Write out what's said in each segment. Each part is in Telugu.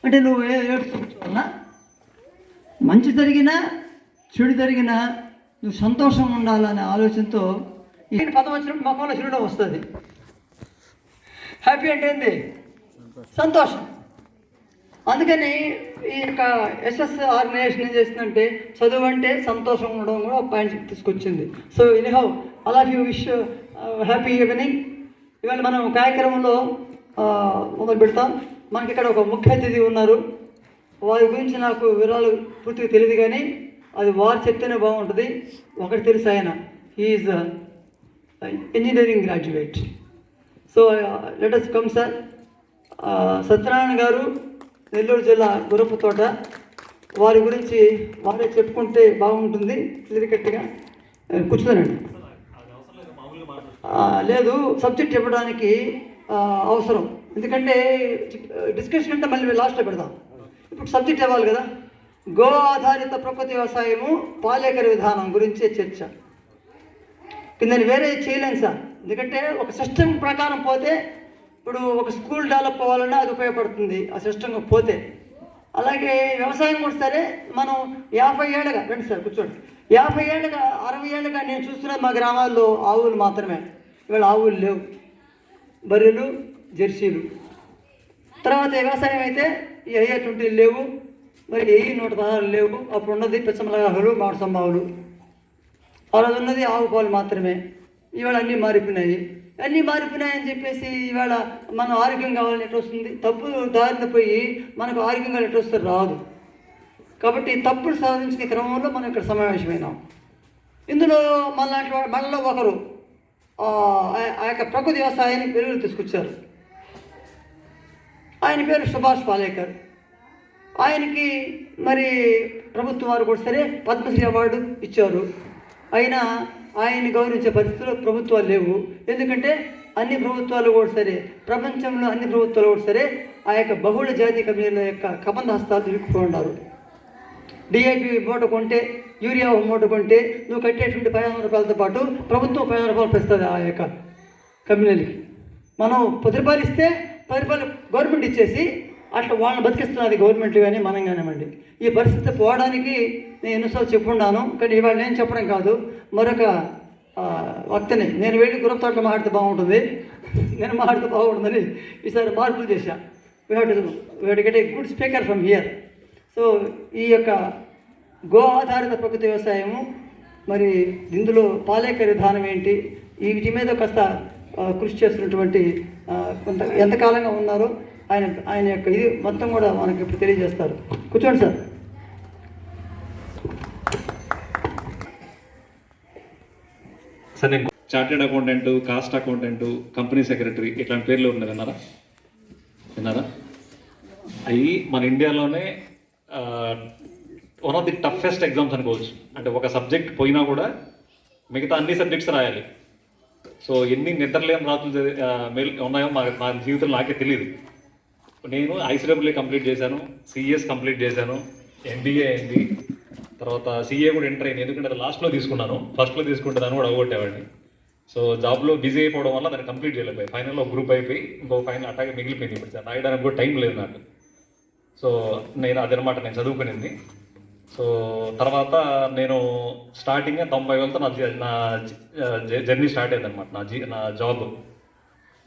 అంటే నువ్వు ఏడుస్తున్నా మంచి జరిగినా చెడు జరిగినా నువ్వు సంతోషంగా ఉండాలనే ఆలోచనతో ఈ పదం వచ్చినప్పుడు మొక్కలో చిరునవ్వు వస్తుంది. హ్యాపీ అంటే ఏంది? సంతోషం. అందుకని ఈ యొక్క ఎస్ఎస్ ఆర్గనైజేషన్ ఏం చేస్తుందంటే చదువు అంటే సంతోషం ఉండడం కూడా ఒక పాయింట్ తీసుకొచ్చింది. So anyhow all of you wish happy evening. ఇవాళ మనం కార్యక్రమంలో మొదలు పెడతాం. మనకి ఇక్కడ ఒక ముఖ్య అతిథి ఉన్నారు. వారి గురించి నాకు వివరాలు పూర్తిగా తెలియదు, కానీ అది వారు చెప్తేనే బాగుంటుంది. ఒకటి తెలుసు, ఆయన he is engineering graduate. So let us come sir. Satyanarayana గారు, నెల్లూరు జిల్లా గురపుతోట. వారి గురించి వారే చెప్పుకుంటే బాగుంటుంది. క్లియర్కట్గా కూర్చోనండి. లేదు, సబ్జెక్ట్ చెప్పడానికి అవసరం. ఎందుకంటే డిస్కషన్ అంటే మళ్ళీ లాస్ట్లో పెడదాం. ఇప్పుడు సబ్జెక్ట్ ఇవ్వాలి కదా. గో ఆధారిత ప్రకృతి వ్యవసాయము, పాలేకర విధానం గురించే చర్చ. నేను వేరే చేయలేను సార్. ఎందుకంటే ఒక సిస్టమ్ ప్రకారం పోతే, ఇప్పుడు ఒక స్కూల్ డెవలప్ అవ్వాలన్నా అది ఉపయోగపడుతుంది ఆ సిస్టమ్ పోతే. అలాగే వ్యవసాయం కూడా సరే. మనం 50 ఏళ్ళుగా, రండి సార్ కూర్చోండి, 50 ఏళ్ళుగా 60 ఏళ్ళుగా నేను చూస్తున్న మా గ్రామాల్లో ఆవులు మాత్రమే. ఇవాళ ఆవులు లేవు, బర్రెలు, జెర్సీలు. తర్వాత వ్యవసాయం అయితే ఈ అయ్యేటువంటివి లేవు, మరి 116 లేవు. అప్పుడు ఉన్నది పిచ్చమలగాహులు, మామిడి ఆ రోజు ఉన్నది ఆవు పాలు మాత్రమే. ఇవాళ అన్నీ మారిపోయినాయి. అన్నీ మారిపోయినాయని చెప్పేసి ఇవాళ మనం ఆరోగ్యం కావాలని ఎట్లా వస్తుంది? తప్పు దారిన పోయి మనకు ఆరోగ్యంగా ఎట్లా వస్తే రాదు. కాబట్టి తప్పులు సాధించిన క్రమంలో మనం ఇక్కడ సమావేశమైనాం. ఇందులో మనలో ఒకరు ఆ యొక్క ప్రకృతి వ్యవసాయాన్ని వెలుగులు తీసుకొచ్చారు. ఆయన పేరు సుభాష్ పాలేకర్. ఆయనకి మరి ప్రభుత్వం వారు కూడా సరే పద్మశ్రీ అవార్డు ఇచ్చారు. అయినా ఆయన్ని గౌరవించే పరిస్థితులు ప్రభుత్వాలు లేవు. ఎందుకంటే అన్ని ప్రభుత్వాలు కూడా సరే, ప్రపంచంలో అన్ని ప్రభుత్వాలు కూడా సరే ఆ యొక్క బహుళ జాతి కంపెనీల యొక్క కబంధ హస్తాలు ఇరుక్కుపోయి ఉన్నారు. డిఐపి మూట కొంటే, యూరియా మూట కొంటే నువ్వు కట్టేటువంటి 500 రూపాయలతో పాటు ప్రభుత్వం 500 రూపాయలు పెస్తుంది ఆ యొక్క కంపెనీలకి. మనం 10 రూపాయలు ఇస్తే 10 రూపాయలు గవర్నమెంట్ ఇచ్చేసి అట్లా వాళ్ళని బతికిస్తున్నది గవర్నమెంట్ కానీ మనం కానివ్వండి. ఈ పరిస్థితి పోవడానికి నేను ఎన్నోసార్లు చెప్పుకున్నాను, కానీ ఇవాళ నేను చెప్పడం కాదు, మరొక వక్తని నేను వెళ్ళి గురపుతోటలో మాట్లాడితే బాగుంటుంది, నేను మాట్లాడితే బాగుంటుందని ఈసారి మార్పులు చేశా. We have to get a good speaker from here. So ఈ యొక్క గో ఆధారిత ప్రకృతి వ్యవసాయము, మరి ఇందులో పాలేకర విధానం ఏంటి, వీటి మీద కాస్త కృషి చేస్తున్నటువంటి కొంత ఎంతకాలంగా ఉన్నారో ఆయన యొక్క ఇది మొత్తం కూడా మనకి ఇప్పుడు తెలియజేస్తారు. కూర్చోండి సార్. సార్, నేను chartered accountant, cost accountant, company secretary ఇట్లాంటి పేర్లు ఉన్నాయి. విన్నారా? అవి మన ఇండియాలోనే one of the toughest exams అనుకోవచ్చు. అంటే ఒక సబ్జెక్ట్ పోయినా కూడా మిగతా అన్ని సబ్జెక్ట్స్ రాయాలి. సో ఎన్ని నిద్రలేని రాత్రులు ఉన్నాయో నా జీవితంలో నాకే తెలియదు. నేను ఐసీడబ్ల్యూ కంప్లీట్ చేశాను, సిఎస్ కంప్లీట్ చేశాను, ఎంబీఏ అయింది, తర్వాత సిఏ కూడా ఎంటర్ అయింది. ఎందుకంటే అది లాస్ట్లో తీసుకున్నాను, ఫస్ట్లో తీసుకుంటే దాన్ని కూడా అవగొట్టేవాడిని. సో జాబ్లో బిజీ అయిపోవడం వల్ల దాన్ని కంప్లీట్ చేయలేకపోయి ఫైనల్లో ఒక గ్రూప్ అయిపోయి ఇంకో ఫైనల్ అట్లాగే మిగిలిపోయింది. ఇప్పుడు సార్ రాయడానికి కూడా టైం లేదు నాకు. సో అదనమాట నేను చదువుకునింది. సో తర్వాత నేను స్టార్టింగే 90,000తో నా జర్నీ స్టార్ట్ అయింది అనమాట. నా జాబ్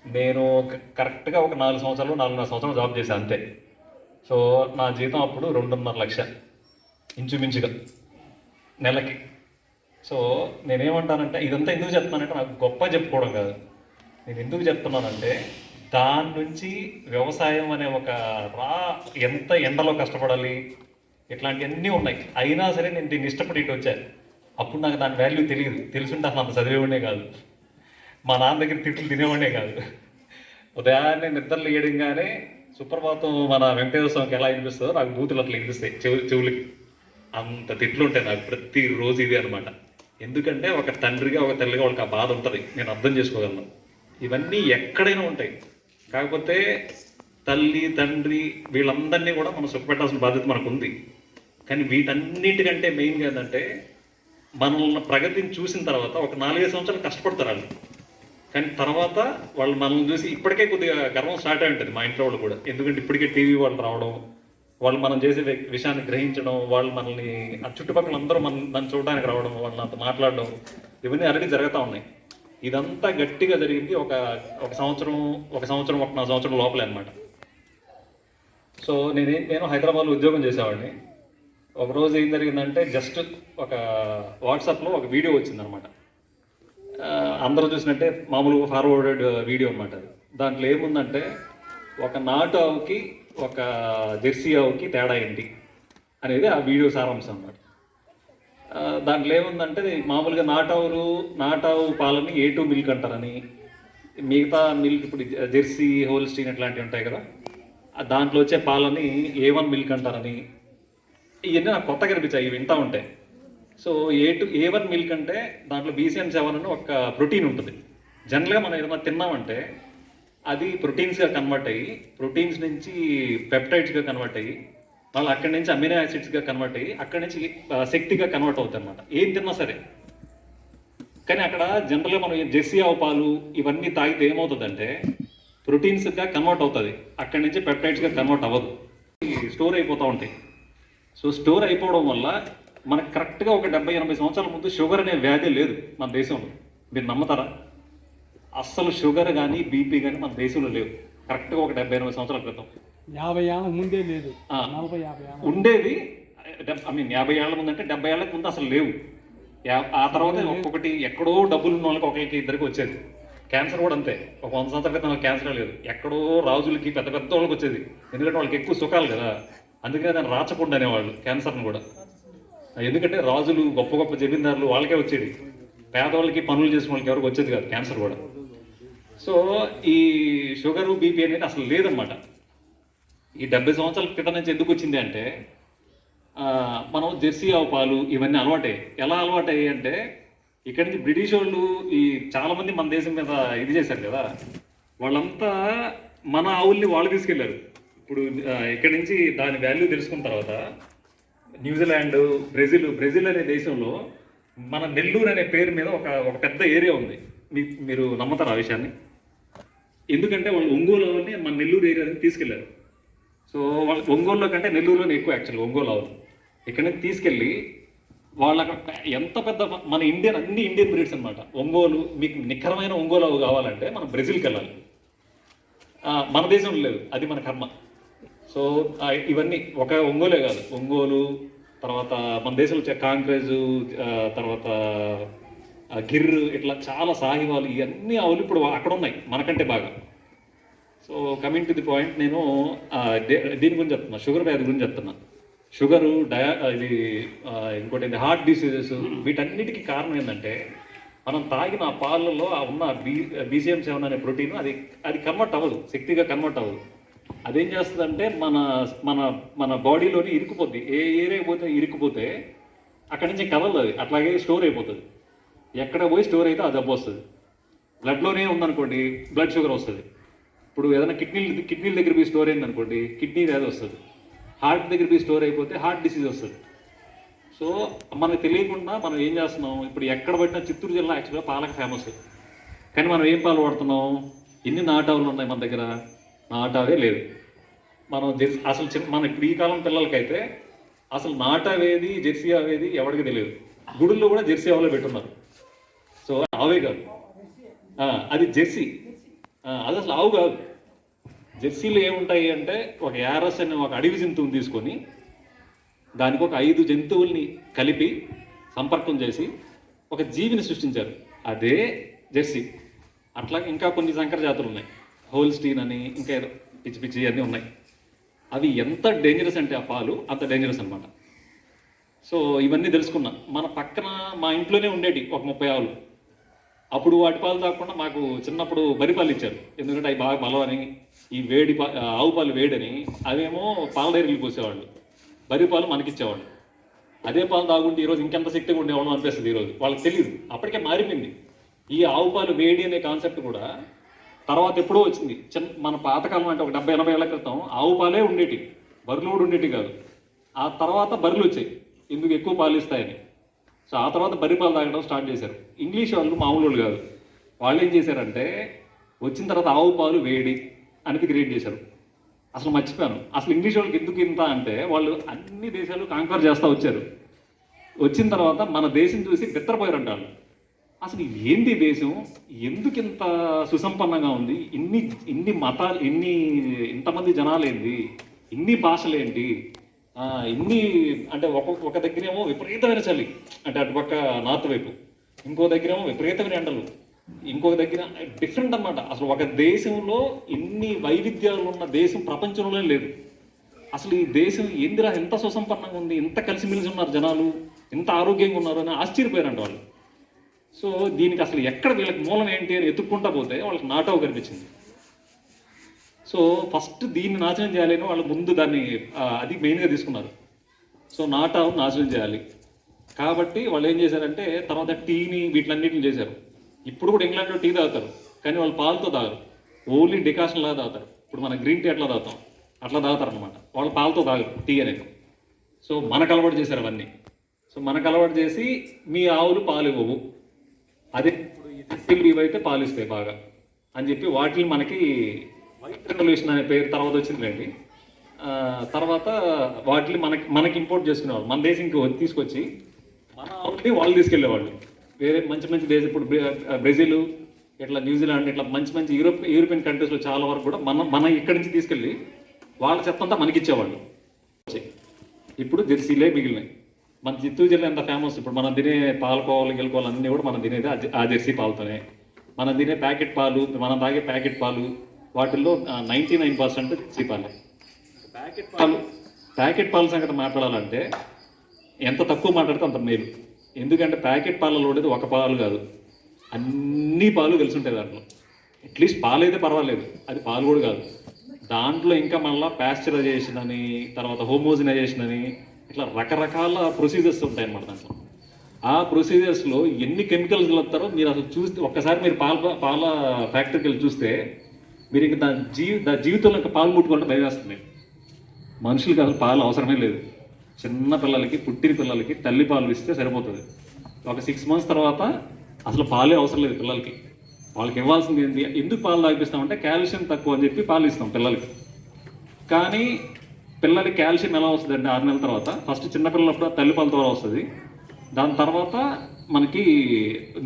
నేను కరెక్ట్గా ఒక 4.5 సంవత్సరాలు జాబ్ చేశాను అంతే. సో నా జీతం అప్పుడు 2.5 లక్షలు ఇంచుమించుగా నెలకి. సో నేనేమంటానంటే, ఇదంతా ఎందుకు చెప్తున్నానంటే నాకు గొప్ప చెప్పుకోవడం కాదు. నేను ఎందుకు చెప్తున్నానంటే, దాని నుంచి వ్యవసాయం అనే ఒక ఎంత ఎండలో కష్టపడాలి ఇట్లాంటివన్నీ ఉన్నాయి. అయినా సరే నేను దీన్ని ఇష్టపడి ఇటు వచ్చాను. అప్పుడు నాకు దాని వాల్యూ తెలియదు. తెలుసుంటే అసలు అంత చదివేవాడే కాదు, మా నాన్న దగ్గర తిట్లు తినేవాడే కాదు. ఉదయాన్నే నిద్రలు వేయడంగానే సుప్రభాతం మన వెంకటేశ్వర స్వామికి ఎలా వినిపిస్తుందో నాకు బూతులు అట్లా వినిపిస్తాయి చెవులకి. అంత తిట్లు ఉంటాయి నాకు ప్రతిరోజు. ఇది అనమాట. ఎందుకంటే ఒక తండ్రిగా ఒక తల్లిగా వాళ్ళకి ఆ బాధ ఉంటుంది, నేను అర్థం చేసుకోగలను. ఇవన్నీ ఎక్కడైనా ఉంటాయి. కాకపోతే తల్లి తండ్రి వీళ్ళందరినీ కూడా మనం సుఖపెట్టాల్సిన బాధ్యత మనకు ఉంది. కానీ వీటన్నిటికంటే మెయిన్గా ఏంటంటే, మనల్ని ప్రగతిని చూసిన తర్వాత ఒక 4-5 సంవత్సరాలు కష్టపడతారు వాళ్ళు. కానీ తర్వాత వాళ్ళు మనల్ని చూసి ఇప్పటికే కొద్దిగా గర్వం స్టార్ట్ అయి ఉంటుంది మా ఇంట్లో వాళ్ళు కూడా. ఎందుకంటే ఇప్పటికే టీవీ వాళ్ళు రావడం, వాళ్ళు మనం చేసే విషయాన్ని గ్రహించడం, వాళ్ళు మనల్ని ఆ చుట్టుపక్కల అందరూ నన్ను చూడడానికి రావడం, వాళ్ళు నాతో మాట్లాడడం, ఇవన్నీ ఆల్రెడీ జరుగుతూ ఉన్నాయి. ఇదంతా గట్టిగా జరిగింది ఒక సంవత్సరం 1.5 సంవత్సరం లోపలే అనమాట. సో నేను హైదరాబాద్లో ఉద్యోగం చేసేవాడిని. ఒకరోజు ఏం జరిగిందంటే జస్ట్ ఒక వాట్సాప్లో ఒక వీడియో వచ్చిందనమాట. అందరూ చూసినట్టే మామూలుగా ఫార్వర్డెడ్ వీడియో అనమాట. దాంట్లో ఏముందంటే ఒక నాటు ఆవుకి ఒక జెర్సీ ఆవుకి తేడా ఏంటి అనేది ఆ వీడియో సారాంశం అన్నమాట. దాంట్లో ఏముందంటే మామూలుగా నాటావు పాలని A2 మిల్క్ అంటారని, మిగతా మిల్క్ ఇప్పుడు జెర్సీ, హోల్స్టీన్ ఇట్లాంటివి ఉంటాయి కదా, దాంట్లో వచ్చే పాలని A1 మిల్క్ అంటారని, ఇవన్నీ నాకు కొత్తగా అనిపించాయి ఇవి వింటా ఉంటే. సో A1 మిల్క్ అంటే దాంట్లో BCM7 అని ఒక ప్రోటీన్ ఉంటుంది. జనరల్గా మనం ఏదైనా తిన్నామంటే అది ప్రోటీన్స్గా కన్వర్ట్ అయ్యి, ప్రోటీన్స్ నుంచి పెప్టైడ్స్గా కన్వర్ట్ అయ్యి, వాళ్ళు అక్కడి నుంచి అమినో యాసిడ్స్గా కన్వర్ట్ అయ్యి, అక్కడి నుంచి శక్తిగా కన్వర్ట్ అవుతుంది అనమాట, ఏం తిన్నా సరే. కానీ అక్కడ జనరల్గా మనం జెర్సీ ఆవు పాలు ఇవన్నీ తాగితే ఏమవుతుందంటే ప్రోటీన్స్గా కన్వర్ట్ అవుతుంది, అక్కడి నుంచి పెప్టైడ్స్గా కన్వర్ట్ అవ్వదు, స్టోర్ అయిపోతూ ఉంటాయి. సో స్టోర్ అయిపోవడం వల్ల మనకు కరెక్ట్గా ఒక 70-80 సంవత్సరాల ముందు షుగర్ అనే వ్యాధి లేదు మన దేశంలో. మీరు నమ్ముతారా? అస్సలు షుగర్ కానీ బీపీ కానీ మన దేశంలో లేవు. కరెక్ట్గా ఒక 70-80 సంవత్సరాల క్రితం 50 ఏళ్ళ ముందే లేదు, 40-50 ఏళ్ళ ఉండేది. 50 ఏళ్ల ముందు అంటే 70 ఏళ్లకు ముందు అసలు లేవు. ఆ తర్వాత ఒక్కొక్కటి ఎక్కడో డబ్బులు ఉన్న వాళ్ళకి ఒకరికి ఇద్దరికి వచ్చేది. క్యాన్సర్ కూడా అంతే. ఒక 100 సంవత్సరాల క్రితం క్యాన్సర్ లేదు, ఎక్కడో రాజులకి పెద్ద పెద్ద వాళ్ళకి వచ్చేది. ఎందుకంటే వాళ్ళకి ఎక్కువ సుఖాలు కదా, అందుకనే దాన్ని రాచకుండా అనేవాళ్ళు క్యాన్సర్ని కూడా. ఎందుకంటే రాజులు, గొప్ప గొప్ప జమీందారులు వాళ్ళకే వచ్చేది, పేదవాళ్ళకి పనులు చేసిన వాళ్ళకి ఎవరికి వచ్చేది కాదు క్యాన్సర్ కూడా. సో ఈ షుగరు బీపీ అనేది అసలు లేదనమాట. ఈ 70 సంవత్సరాల క్రితం నుంచి ఎందుకు వచ్చింది అంటే మనం జెర్సీ ఆవు పాలు ఇవన్నీ అలవాటయ్యాయి. ఎలా అలవాటయ్యాయి అంటే ఇక్కడి నుంచి బ్రిటిష్ వాళ్ళు ఈ చాలామంది మన దేశం మీద ఇది చేశారు కదా, వాళ్ళంతా మన ఆవుల్ని వాళ్ళు తీసుకెళ్లారు. ఇప్పుడు ఇక్కడి నుంచి దాని వాల్యూ తెలుసుకున్న తర్వాత న్యూజిలాండ్, బ్రెజిల్ అనే దేశంలో మన నెల్లూరు అనే పేరు మీద ఒక పెద్ద ఏరియా ఉంది. మీరు నమ్ముతారు ఆ విషయాన్ని? ఎందుకంటే వాళ్ళు ఒంగోలు ఆవుని మన నెల్లూరు ఏరియాని తీసుకెళ్లారు. సో వాళ్ళ ఒంగోలులో కంటే నెల్లూరులోనే ఎక్కువ యాక్చువల్గా ఒంగోలు ఆవులు. ఇక్కడ నుంచి తీసుకెళ్ళి వాళ్ళ ఎంత పెద్ద మన అన్ని ఇండియన్ బ్రీడ్స్ అనమాట. ఒంగోలు, మీకు నిఖరమైన ఒంగోలు ఆవు కావాలంటే మనం బ్రెజిల్కి వెళ్ళాలి, మన దేశంలో లేదు, అది మన కర్మ. సో ఇవన్నీ ఒక ఒంగోలే కాదు, ఒంగోలు తర్వాత మన దేశంలో వచ్చే కాంక్రేజు, తర్వాత గిర్, ఇట్లా చాలా సాహివాలు, ఇవన్నీ ఆవులు ఇప్పుడు అక్కడ ఉన్నాయి మనకంటే బాగా. So coming to the point, నేను దీని గురించి చెప్తున్నా, షుగర్ వ్యాధి గురించి చెప్తున్నా. షుగరు, ఇది ఇంకోటి హార్ట్ డిసీజెస్, వీటన్నిటికీ కారణం ఏంటంటే మనం తాగిన ఆ పాలలో ఉన్న BCM7 అనే ప్రోటీన్ అది కన్వర్ట్ అవ్వదు, శక్తిగా కన్వర్ట్ అవ్వదు. అదేం చేస్తుందంటే మన మన మన బాడీలోని ఇరుక్కుపోద్ది. ఏ ఏరియా పోతే ఇరుక్కుపోతే అక్కడి నుంచి కదలదు, అది అట్లాగే స్టోర్ అయిపోతుంది. ఎక్కడ పోయి స్టోర్ అయితే ఆ జబ్బు వస్తుంది. బ్లడ్లోనే ఉందనుకోండి బ్లడ్ షుగర్ వస్తుంది. ఇప్పుడు ఏదైనా కిడ్నీల దగ్గర పోయి స్టోర్ అయింది అనుకోండి కిడ్నీ వ్యాధి వస్తుంది. హార్ట్ దగ్గర పోయి స్టోర్ అయిపోతే హార్ట్ డిసీజ్ వస్తుంది. సో మనకు తెలియకుండా మనం ఏం చేస్తున్నాం, ఇప్పుడు ఎక్కడ పట్టినా చిత్తూరు జిల్లా యాక్చువల్గా పాలకు ఫేమస్, కానీ మనం ఏం పాలు వాడుతున్నాం? ఎన్ని నాటావులు ఉన్నాయి మన దగ్గర? నాటావే లేదు. మనం అసలు మన ఇప్పుడు ఈ కాలం పిల్లలకైతే అసలు నాటావేది జెర్సీ ఆవేది ఎవరికి తెలియదు. గుడుల్లో కూడా జెర్సీ ఆవులో పెట్టున్నారు. సో ఆవే కాదు, అది జెర్సీ, అది అసలు ఆవు కాదు. జెర్సీలు ఏముంటాయి అంటే ఒక యారస్ అనే ఒక అడవి జంతువుని తీసుకొని దానికి ఒక 5 జంతువుల్ని కలిపి సంపర్కం చేసి ఒక జీవిని సృష్టించారు, అదే జెర్సీ. అట్లా ఇంకా కొన్ని సంకర జాతులు ఉన్నాయి, హోల్స్టీన్ అని, ఇంకా ఏదో పిచ్చి పిచ్చి అన్నీ ఉన్నాయి. అవి ఎంత డేంజరస్ అంటే ఆ పాలు అంత డేంజరస్ అనమాట. సో ఇవన్నీ తెలుసుకున్నా. మన పక్కన మా ఇంట్లోనే ఉండేటి ఒక 30 ఆవులు. అప్పుడు వాటి పాలు తాగకుండా మాకు చిన్నప్పుడు బరి పాలు ఇచ్చారు, ఎందుకంటే అవి బాగా బలం అని, ఈ ఆవు పాలు వేడని అవేమో పాల డైరీలు పోసేవాళ్ళు, బరి పాలు మనకిచ్చేవాళ్ళు. అదే పాలు తాగుంటే ఈరోజు ఇంకెంత శక్తిగా ఉండేవాళ్ళం అనిపిస్తుంది. ఈరోజు వాళ్ళకి తెలియదు, అప్పటికే మారిపోయింది. ఈ ఆవు పాలు వేడి అనే కాన్సెప్ట్ కూడా తర్వాత ఎప్పుడో వచ్చింది. మన పాతకాలం అంటే ఒక 70-80 ఏళ్ల క్రితం ఆవు పాలే ఉండేటి, బర్రెలు కూడా ఉండేటి కాదు. ఆ తర్వాత బర్రెలు వచ్చాయి, ఎందుకు ఎక్కువ పాలు ఇస్తాయని. సో ఆ తర్వాత బర్రె పాలు తాగడం స్టార్ట్ చేశారు. ఇంగ్లీష్ వాళ్ళు మామూలు కాదు, వాళ్ళు ఏం చేశారంటే వచ్చిన తర్వాత ఆవు పాలు వేడి అనేది క్రియేట్ చేశారు. అసలు మర్చిపోయాను. అసలు ఇంగ్లీష్ వాళ్ళకి ఎందుకు ఇంత అంటే వాళ్ళు అన్ని దేశాలు కాంకర్ చేస్తూ వచ్చారు. వచ్చిన తర్వాత మన దేశం చూసి బిత్తరపోయారంట వాళ్ళు. అసలు ఇది ఏంటి దేశం, ఎందుకు ఇంత సుసంపన్నంగా ఉంది, ఇన్ని మతాలు, ఇంతమంది జనాలు ఏంటి, ఇన్ని భాషలు ఏంటి, ఇన్ని అంటే ఒక దగ్గరేమో విపరీతమైన చలి అంటే అటుపక్క నార్త్ వైపు, ఇంకో దగ్గరేమో విపరీతమైన ఎండలు, ఇంకొక దగ్గర డిఫరెంట్ అన్నమాట. అసలు ఒక దేశంలో ఇన్ని వైవిధ్యాలు ఉన్న దేశం ప్రపంచంలో లేదు. అసలు ఈ దేశం ఏందిరా ఎంత సుసంపన్నంగా ఉంది, ఎంత కలిసిమెలిసి ఉన్నారు జనాలు, ఎంత ఆరోగ్యంగా ఉన్నారు అని ఆశ్చర్యపోయారంట వాళ్ళు. సో దీనికి అసలు ఎక్కడ వీళ్ళకి మూలం ఏంటి అని ఎత్తుక్కుంటా పోతే వాళ్ళకి నాటో కనిపించింది. సో ఫస్ట్ దీన్ని నాశనం చేయాలని వాళ్ళు ముందు దాన్ని అది మెయిన్గా తీసుకున్నారు. సో నాటో నాశనం చేయాలి కాబట్టి వాళ్ళు ఏం చేశారంటే తర్వాత టీని వీటిలన్నిటిని చేశారు. ఇప్పుడు కూడా ఇంగ్లాండ్లో టీ తాగుతారు, కానీ వాళ్ళు పాలతో తాగరు, ఓన్లీ డికాషన్ లాగా తాగుతారు. ఇప్పుడు మన గ్రీన్ టీ ఎట్లా తాగుతాం అట్లా తాగుతారు అనమాట. వాళ్ళు పాలతో తాగరు టీ అనేది. సో మనకు అలవాటు చేశారు అవన్నీ. సో మనకు అలవాటు చేసి మీ ఆవులు పాలు ఇవ్వవు, అదే ఇప్పుడు ఈ జెర్సీలు ఇవైతే పాలు ఇస్తాయి బాగా అని చెప్పి వాటిని మనకి వైట్ రెవల్యూషన్ అనే పేరు తర్వాత వచ్చిందిలేండి. తర్వాత వాటిని మనకి ఇంపోర్ట్ చేసుకునేవాళ్ళు, మన దేశంకి తీసుకొచ్చి మన ఆవుల్ని వాళ్ళు తీసుకెళ్లేవాళ్ళు. వేరే మంచి మంచి దేశం ఇప్పుడు బ్రెజిల్, ఇట్లా న్యూజిలాండ్, ఇట్లా మంచి మంచి యూరోపియన్ కంట్రీస్లో చాలా వరకు కూడా మన ఇక్కడి నుంచి తీసుకెళ్ళి వాళ్ళ చెత్తంతా మనకి ఇచ్చేవాళ్ళు. ఇప్పుడు జెర్సీలే మిగిలినాయి. మన చిత్తూరు జిల్లా ఎంత ఫేమస్, ఇప్పుడు మనం తినే పాలకోవాలు గెలుకోవాలి అన్నీ కూడా మనం తినేది ఆ జెర్సీ పాలతోనే. మనం తినే ప్యాకెట్ పాలు, మనం తాగే ప్యాకెట్ పాలు వాటిల్లో 99% జెర్సీ పాలే. ప్యాకెట్ పాల సంగతి మాట్లాడాలంటే ఎంత తక్కువ మాట్లాడితే అంత మేలు. ఎందుకంటే ప్యాకెట్ పాలలో ఉండేది ఒక పాలు కాదు, అన్ని పాలు కలిసి ఉంటాయి దాంట్లో. అట్లీస్ట్ పాలు అయితే పర్వాలేదు, అది పాలు కూడా కాదు. దాంట్లో ఇంకా మళ్ళీ ప్యాస్చరైజేషన్ అని, తర్వాత హోమోజినైజేషన్ అని, ఇట్లా రకరకాల ప్రొసీజర్స్ ఉంటాయి అన్నమాట దాంట్లో. ఆ ప్రొసీజర్స్లో ఎన్ని కెమికల్స్ కలుపుతారో మీరు అసలు చూస్తే, ఒక్కసారి మీరు పాల ఫ్యాక్టరీకి వెళ్ళి చూస్తే మీరు ఇంకా దాని జీవితంలో ఇంకా పాలు ముట్టుకుంటే భయం వేస్తుంది. మనుషులకి అసలు పాలు అవసరమే లేదు. చిన్న పిల్లలకి, పుట్టిన పిల్లలకి తల్లి పాలు ఇస్తే సరిపోతుంది. ఒక 6 months తర్వాత అసలు పాలే అవసరం లేదు పిల్లలకి. వాళ్ళకి ఇవ్వాల్సింది ఏంటి, ఎందుకు పాలు తాగిపిస్తామంటే కాల్షియం తక్కువ అని చెప్పి పాలు ఇస్తాం పిల్లలకి. కానీ పిల్లలకి కాల్షియం ఎలా వస్తుంది అంటే 6 నెలల తర్వాత. ఫస్ట్ చిన్నపిల్లలప్పుడు తల్లి పాల ద్వారా వస్తుంది, దాని తర్వాత మనకి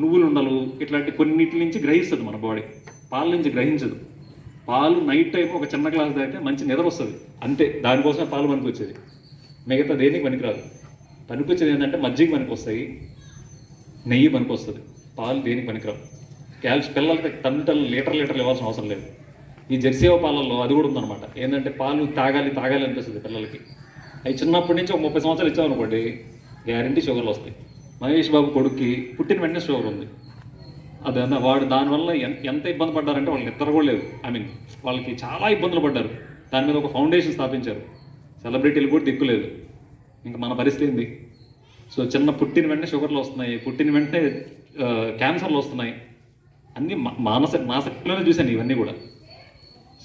నువ్వులు ఉండలు ఇట్లాంటి కొన్నిటి నుంచి గ్రహిస్తుంది మన బాడీ, పాల నుంచి గ్రహించదు. పాలు నైట్ టైం ఒక చిన్న గ్లాస్ తాగితే మంచి నిద్ర వస్తుంది అంతే, దానికోసమే పాలు పనికి వచ్చేది. మిగతా దేనికి పనికిరాదు. పనికొచ్చేది ఏంటంటే మజ్జిగ పనికి వస్తాయి, నెయ్యి పనికి వస్తుంది, పాలు దేనికి పనికిరావు. పిల్లలకి టన్నుటలు లీటర్లు ఇవ్వాల్సిన అవసరం లేదు. ఈ జెర్సీ పాలల్లో అది కూడా ఉందన్నమాట. ఏంటంటే పాలు తాగాలి అనిపిస్తుంది పిల్లలకి. అవి చిన్నప్పటి నుంచి ఒక 30 సంవత్సరాలు ఇచ్చామనుకోండి, గ్యారంటీ షుగర్లు వస్తాయి. మహేష్ బాబు కొడుక్కి పుట్టిన వెంటనే షుగర్ ఉంది. అదన్నా వాడు దానివల్ల ఎంత ఇబ్బంది పడ్డారంటే వాళ్ళకి నిద్ర కూడా లేదు. వాళ్ళకి చాలా ఇబ్బందులు పడ్డారు. దాని మీద ఒక ఫౌండేషన్ స్థాపించారు, సెలబ్రిటీలు కూడా దిక్కులేదు. ఇంకా మన పరిస్థితి ఏంది? సో పుట్టిన వెంటనే షుగర్లు వస్తున్నాయి, పుట్టిన వెంటనే క్యాన్సర్లు వస్తున్నాయి. అన్నీ మా శక్తిలోనే చూశాను ఇవన్నీ కూడా.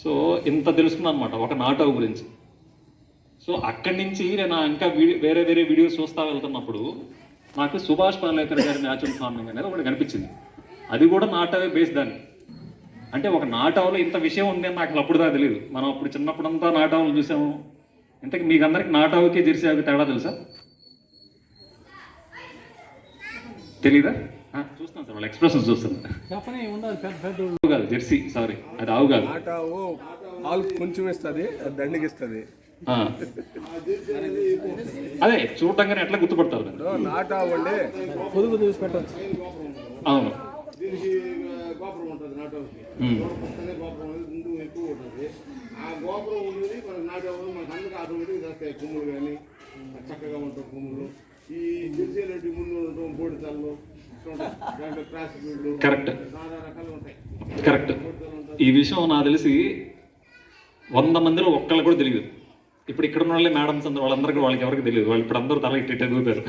సో ఇంత తెలుసుకున్నాను అనమాట ఒక నాటో గురించి. సో అక్కడి నుంచి నేను ఇంకా వేరే వీడియోస్ చూస్తూ వెళ్తున్నప్పుడు నాకు సుభాష్ పాలేకర్ గారి న్యాచురల్ ఫార్మింగ్ అనేది ఒకటి కనిపించింది. అది కూడా నాటోవే బేస్ దాన్ని. అంటే ఒక నాటోలో ఇంత విషయం ఉంది అని నాకు అప్పుడు దాకా తెలియదు. మనం అప్పుడు చిన్నప్పుడంతా నాటోలు చూసాము. ఇంతకీ మీకు అందరికి నాటోకి జెర్సీ ఆవుకి తేడా తెలుసా? తెలీదా? చూస్తాను సార్, వాళ్ళ ఎక్స్ప్రెషన్స్ చూస్తాను. కాదు జెర్సీ, సారీ అది ఆవు కాదు. ఆవు కొంచెం ఇస్తుంది, దండికి ఇస్తుంది. అదే చూడటంగానే ఎట్లా గుర్తుపడతారు నాటు ఆవు అండి, పొదుగు చూసి పెట్టచ్చు. అవును, గోపురం ఉంటుంది నాటోకి, గోపురం ముందు ఎక్కువ ఉంటుంది. ఆ గోపురం ఉండేది మనకు నాటో మనకు అందుకు ఆటోమేటిక్ వస్తాయి కొమ్ములు, కానీ చక్కగా ఉంటాయి కొమ్ములు. ఈ జెర్సీలు ముందు ఉండటం బోడి తల్లు, దాంట్లో క్రాస్ బీడ్లు, కరెక్ట్ చాలా రకాలు ఉంటాయి. కరెక్ట్. ఈ విషయం నాకు తెలిసి 100 మందిలో ఒక్కళ్ళు కూడా తెలియదు. ఇప్పుడు ఇక్కడ ఉన్న వాళ్ళే మేడమ్స్ అందరూ, వాళ్ళందరికీ వాళ్ళకి ఎవరికి తెలియదు. వాళ్ళు ఇప్పుడు అందరూ తల ఇట్టే ఎదుగుతారు.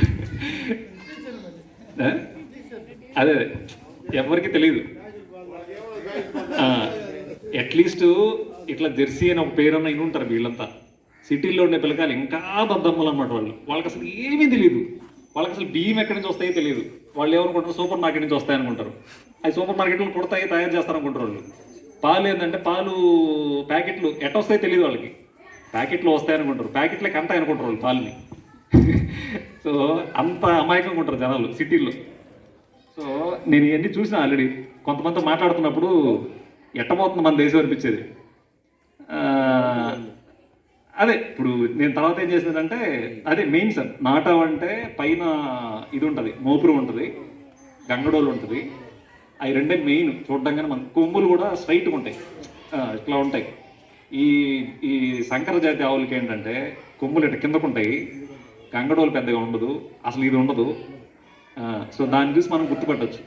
అదే ఎవరికి తెలియదు. అట్లీస్ట్ ఇట్లా జెర్సీ అని ఒక పేరన్న ఇన్ని ఉంటారు వీళ్ళంతా. సిటీల్లో ఉండే పిల్లకాయలు ఇంకా దద్దమ్మలు అన్నమాట. వాళ్ళకి అసలు ఏమీ తెలియదు. వాళ్ళకి అసలు బియ్యం ఎక్కడి నుంచి వస్తాయో తెలియదు. వాళ్ళు ఏమనుకుంటారు, సూపర్ మార్కెట్ నుంచి వస్తాయనుకుంటారు. అవి సూపర్ మార్కెట్లో పుడతాయి, తయారు చేస్తారనుకుంటారు వాళ్ళు. పాలు ఏంటంటే పాలు ప్యాకెట్లు ఎట్ట వస్తాయో తెలియదు వాళ్ళకి. ప్యాకెట్లో వస్తాయనుకుంటారు, ప్యాకెట్లకి అంతా అనుకుంటారు వాళ్ళు పాలని. సో అంత అమాయకంగా ఉంటారు జనాలు సిటీల్లో. సో నేను ఇవన్నీ చూసిన ఆల్రెడీ కొంతమందితో మాట్లాడుతున్నప్పుడు ఎట్టబోతుంది మన దేశం అనిపించేది. అదే ఇప్పుడు నేను తర్వాత ఏం చేసేదంటే అదే మెయిన్ సార్, నాటావ్ అంటే పైన ఇది ఉంటుంది, మోపురు ఉంటుంది, గంగడోలు ఉంటుంది, అవి రెండే మెయిన్ చూడడంగానే మన కొమ్ములు కూడా స్ట్రైట్గా ఉంటాయి, ఇట్లా ఉంటాయి. ఈ ఈ సంకర జాతి ఆవులకి ఏంటంటే కొమ్ములు ఇట్లా కిందకు ఉంటాయి, గంగడోలు పెద్దగా ఉండదు, అసలు ఇది ఉండదు. సో దాన్ని చూసి మనం గుర్తుపట్టచ్చు.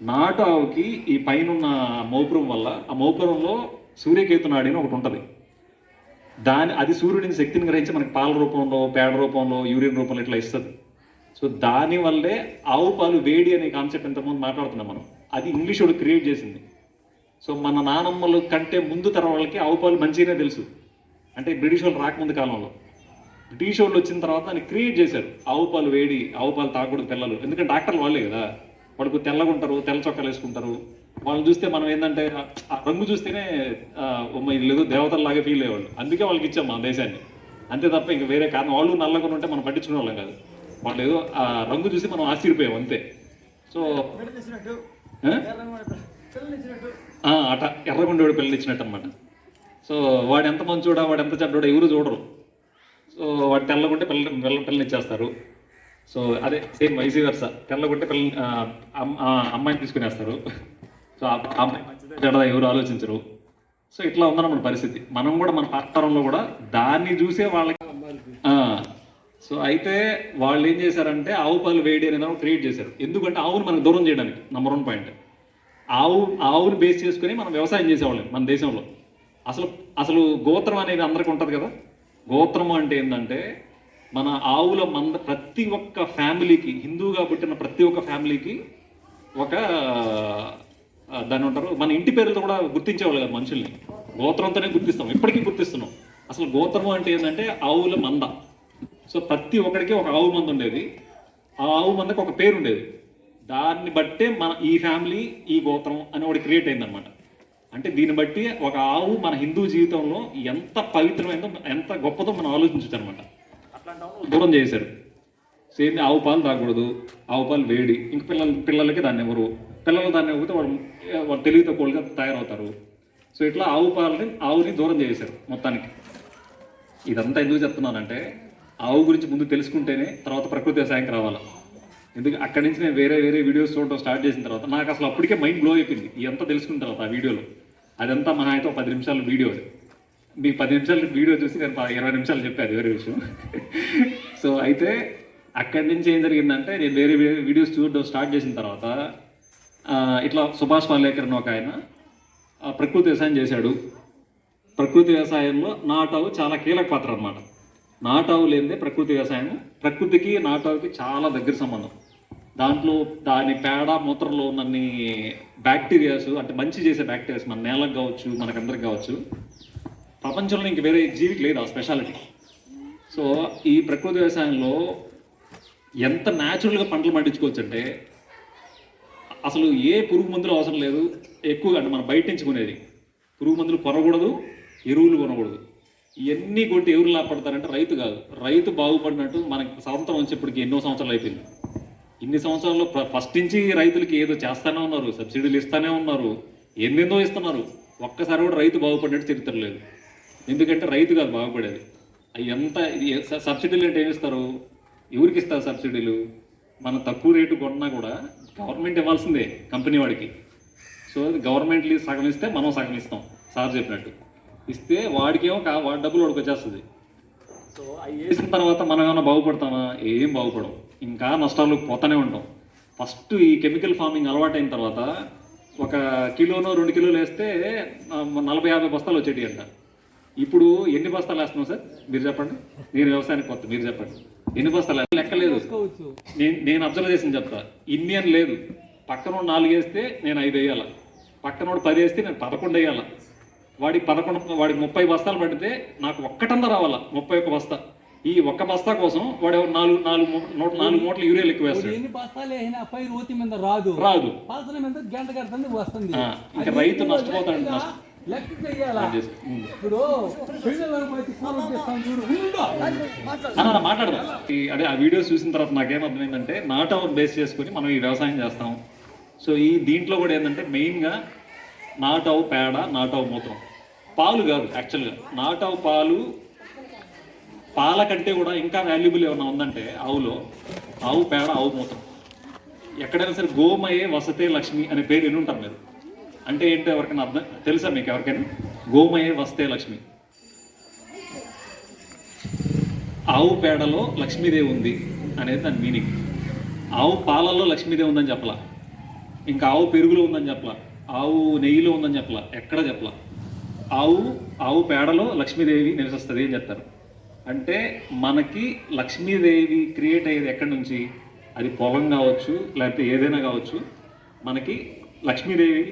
నాటు ఆవుకి ఈ పైన ఉన్న మోపురం వల్ల ఆ మోపురంలో సూర్యకేతు నాడి అని ఒకటి ఉంటుంది. అది సూర్యుడిని శక్తిని గ్రహించి మనకి పాల రూపంలో, పేడ రూపంలో, యూరిన్ రూపంలో ఇట్లా ఇస్తుంది. సో దానివల్లే ఆవు పాలు వేడి అనే కాన్సెప్ట్ ఇంతకుముందు మాట్లాడుతున్నాం మనం, అది ఇంగ్లీష్ వాడు క్రియేట్ చేసింది. సో మన నానమ్మల కంటే ముందు తరం వాళ్ళకి ఆవు పాలు మంచిగానే తెలుసు. అంటే బ్రిటిష్ వాళ్ళు రాకముందు కాలంలో బ్రిటిష్ వాళ్ళు వచ్చిన తర్వాత దాన్ని క్రియేట్ చేశారు. ఆవు పాలు వేడి, ఆవు పాలు తాగకూడదు పిల్లలు, ఎందుకంటే డాక్టర్లు వాళ్ళే కదా, వాళ్ళకు తెల్లగా ఉంటారు, తెల్ల చొక్కాలు వేసుకుంటారు. వాళ్ళని చూస్తే మనం ఏంటంటే ఆ రంగు చూస్తేనే లేదు దేవతల్లాగా ఫీల్ అయ్యేవాళ్ళు. అందుకే వాళ్ళకి ఇచ్చాం మన దేశాన్ని, అంతే తప్ప ఇంకా వేరే కారణం. వాళ్ళు నల్లగా ఉంటే మనం పట్టించుకునే వాళ్ళం కాదు, వాళ్ళు ఏదో ఆ రంగు చూసి మనం ఆశ్చర్యపోయాం అంతే. సో అట ఎర్రగుండేవాడు పిల్లలు ఇచ్చినట్టు అనమాట. సో వాడు ఎంత మంచోడా, వాడు ఎంత చెడ్డోడా ఎవరు చూడరు. సో వాడు తెల్లగుంటే పిల్లల్ని ఇచ్చేస్తారు. సో అదే సేమ్ వైసీ వర్స, తెల్లగుంటే అమ్మాయిని తీసుకునేస్తారు. సో ఆ అమ్మాయి మంచిదా చెడ్డదా ఎవరు ఆలోచించరు. సో ఇట్లా ఉందన్నమాట పరిస్థితి. మనం కూడా మన పాతరంలో కూడా దాన్ని చూసే వాళ్ళకి సో అయితే వాళ్ళు ఏం చేశారంటే ఆవు పాలు వేడి అనేది క్రియేట్ చేశారు. ఎందుకంటే ఆవును మనకు దూరం చేయడానికి నంబర్ 1 పాయింట్. ఆవుని బేస్ చేసుకుని మనం వ్యవసాయం చేసేవాళ్ళం మన దేశంలో. అసలు గోత్రం అనేది అందరికీ ఉంటుంది కదా. గోత్రం అంటే ఏంటంటే మన ఆవుల మంద, ప్రతి ఒక్క ఫ్యామిలీకి, హిందూగా పుట్టిన ప్రతి ఒక్క ఫ్యామిలీకి ఒక దాన్ని ఉంటారు, మన ఇంటి పేరుతో కూడా గుర్తించేవాళ్ళు కదా మనుషుల్ని. గోత్రంతోనే గుర్తిస్తాం, ఇప్పటికీ గుర్తిస్తున్నాం. అసలు గోత్రం అంటే ఏంటంటే ఆవుల మంద. సో ప్రతి ఒక్కడికి ఒక ఆవు మంద ఉండేది, ఆ ఆవు మందకి ఒక పేరు ఉండేది. దాన్ని బట్టే మన ఈ ఫ్యామిలీ, ఈ గోత్రం అని ఒకటి క్రియేట్ అయిందనమాట. అంటే దీన్ని బట్టి ఒక ఆవు మన హిందూ జీవితంలో ఎంత పవిత్రమైందో, ఎంత గొప్పదో మనం ఆలోచించచ్చు అనమాట. అట్లాంటి ఆవు దూరం చేశారు. సేమ్ ఆవు పాలు తాగకూడదు, ఆవు పాలు వేడి, ఇంక పిల్లలకి దాన్ని ఎవరు, పిల్లలు దాన్ని ఇవ్వకపోతే వాళ్ళు తెలివి తక్కువగా తయారవుతారు. సో ఇట్లా ఆవుని దూరం చేశారు మొత్తానికి. ఇదంతా ఎందుకు చెప్తున్నానంటే ఆవు గురించి ముందు తెలుసుకుంటేనే తర్వాత ప్రకృతి వ్యవసాయానికి రావాలి. ఎందుకు అక్కడి నుంచి నేను వేరే వీడియోస్ చూడటం స్టార్ట్ చేసిన తర్వాత నాకు అసలు అప్పటికే మైండ్ బ్లో అయిపోయింది. ఎంత తెలుసుకున్న తర్వాత ఆ వీడియోలో, అదంతా మహా అయితే 10 నిమిషాల వీడియో. మీకు 10 నిమిషాల వీడియో చూసి నేను 20 నిమిషాలు చెప్పాను వేరే విషయం. సో అయితే అక్కడి నుంచి ఏం జరిగిందంటే నేను వేరే వీడియోస్ చూడడం స్టార్ట్ చేసిన తర్వాత ఇట్లా సుభాష్ పాలేకర్ అని ఒక ఆయన ప్రకృతి వ్యవసాయం చేశాడు. ప్రకృతి వ్యవసాయంలో నాటావు చాలా కీలక పాత్ర అనమాట. నాటావు లేనిదే ప్రకృతి వ్యవసాయం, ప్రకృతికి నాటావుకి చాలా దగ్గర సంబంధం. దాంట్లో దాని పేడ మూత్రంలో ఉన్నన్ని బ్యాక్టీరియాస్, అంటే మంచి చేసే బ్యాక్టీరియాస్ మన నేలకు కావచ్చు, మనకందరికి కావచ్చు, ప్రపంచంలో ఇంక వేరే జీవికి లేదు ఆ స్పెషాలిటీ. సో ఈ ప్రకృతి వ్యవసాయంలో ఎంత న్యాచురల్గా పంటలు పండించుకోవచ్చు అంటే అసలు ఏ పురుగు మందులు అవసరం లేదు ఎక్కువగా. అంటే మనం బయట నుంచి కొనేది పురుగు మందులు కొనకూడదు, ఎరువులు కొనకూడదు. ఇవన్నీ కొట్టి ఎవరు లాభపడతారంటే రైతు కాదు. రైతు బాగుపడినట్టు మనకి స్వతంత్రం వచ్చేప్పటికి ఎన్నో సంవత్సరాలు అయిపోయింది. ఇన్ని సంవత్సరాల్లో ఫస్ట్ నుంచి రైతులకి ఏదో చేస్తూనే ఉన్నారు, సబ్సిడీలు ఇస్తూనే ఉన్నారు, ఎన్నెన్నో ఇస్తున్నారు. ఒక్కసారి కూడా రైతు బాగుపడినట్టు చరిత్ర లేదు. ఎందుకంటే రైతు కాదు బాగుపడేది. అవి ఎంత సబ్సిడీలు అంటే ఏమిస్తారు, ఎవరికి ఇస్తారు సబ్సిడీలు? మనం తక్కువ రేటు కొన్నా కూడా గవర్నమెంట్ ఇవ్వాల్సిందే కంపెనీ వాడికి. సో గవర్నమెంట్ సగం ఇస్తే మనం సగం ఇస్తాం, సార్ చెప్పినట్టు ఇస్తే వాడికేమో వాడి డబ్బులు వాడికి వచ్చేస్తుంది. సో అవి వేసిన తర్వాత మనం ఏమైనా బాగుపడతామా? ఏం బాగుపడం, ఇంకా నష్టాలు పోతూనే ఉంటాం. ఫస్ట్ ఈ కెమికల్ ఫార్మింగ్ అలవాటైన తర్వాత 1 కిలోనో 2 కిలోలు వేస్తే 40-50 బస్తాలు వచ్చేటి అంట. ఇప్పుడు ఎన్ని బస్తాలు వేస్తున్నాం సార్ మీరు చెప్పండి? నేను వ్యవసాయానికి కొత్త, మీరు చెప్పండి ఎన్ని బస్తాలు లెక్కలేదు. నేను అబ్జర్వ్ చేసింది చెప్తా. ఇన్ని అని లేదు, పక్కనోడు 4 వేస్తే నేను 5 వేయాల, పక్కనోడు 10 వేస్తే నేను 11 వేయాల. వాడికి 30 బస్తాలు పడితే నాకు ఒక్కటంతా రావాలా 31 బస్తా. ఈ ఒక్క బస్తా కోసం వాడు 4 మూటలు యూరియా ఎక్కువ వేస్తాడు. ఎన్ని బస్తాలు వేసినా పైరు ఊతి మీద రాదు. రాదు పాల్సిన మీద గంట గంట వస్తుంది. ఇంకా రైతు నష్టపోతాడు. లెక్క చెయ్యాలా ఇప్పుడు పిల్లలకు పోయి ఫోన్ చేస్తాను చూడు మాట్లాడదాం. అదే ఆ వీడియోస్ చూసిన తర్వాత నాకేం అర్థమైందంటే నాటావు బేస్ చేసుకొని మనం ఈ వ్యవసాయం చేస్తాం. సో ఈ దీంట్లో కూడా ఏంటంటే మెయిన్గా నాటావు పేడ, నాటావు మూత్రం, పాలు కాదు యాక్చువల్గా. నాటావు పాల కంటే కూడా ఇంకా వాల్యుబుల్ ఏమైనా ఉందంటే ఆవులో ఆవు పేడ, ఆవు మూత్రం. ఎక్కడైనా సరే గోమయే వసతే లక్ష్మి అనే పేరు విని ఉంటారు మీరు. అంటే ఏంటో ఎవరికైనా అర్థం తెలుసా మీకు? ఎవరికైనా గోమయే వస్తే లక్ష్మి. ఆవు పేడలో లక్ష్మీదేవి ఉంది అనేది దాని మీనింగ్. ఆవు పాలల్లో లక్ష్మీదేవి ఉందని చెప్పలా, ఇంకా ఆవు పెరుగులో ఉందని చెప్పలా, ఆవు నెయ్యిలో ఉందని చెప్పలా, ఎక్కడ చెప్పలా. ఆవు పేడలో లక్ష్మీదేవి నివసిస్తుంది అని చెప్తారు. అంటే మనకి లక్ష్మీదేవి క్రియేట్ అయ్యేది ఎక్కడి నుంచి? అది పొలం కావచ్చు, లేకపోతే ఏదైనా కావచ్చు. మనకి లక్ష్మీదేవి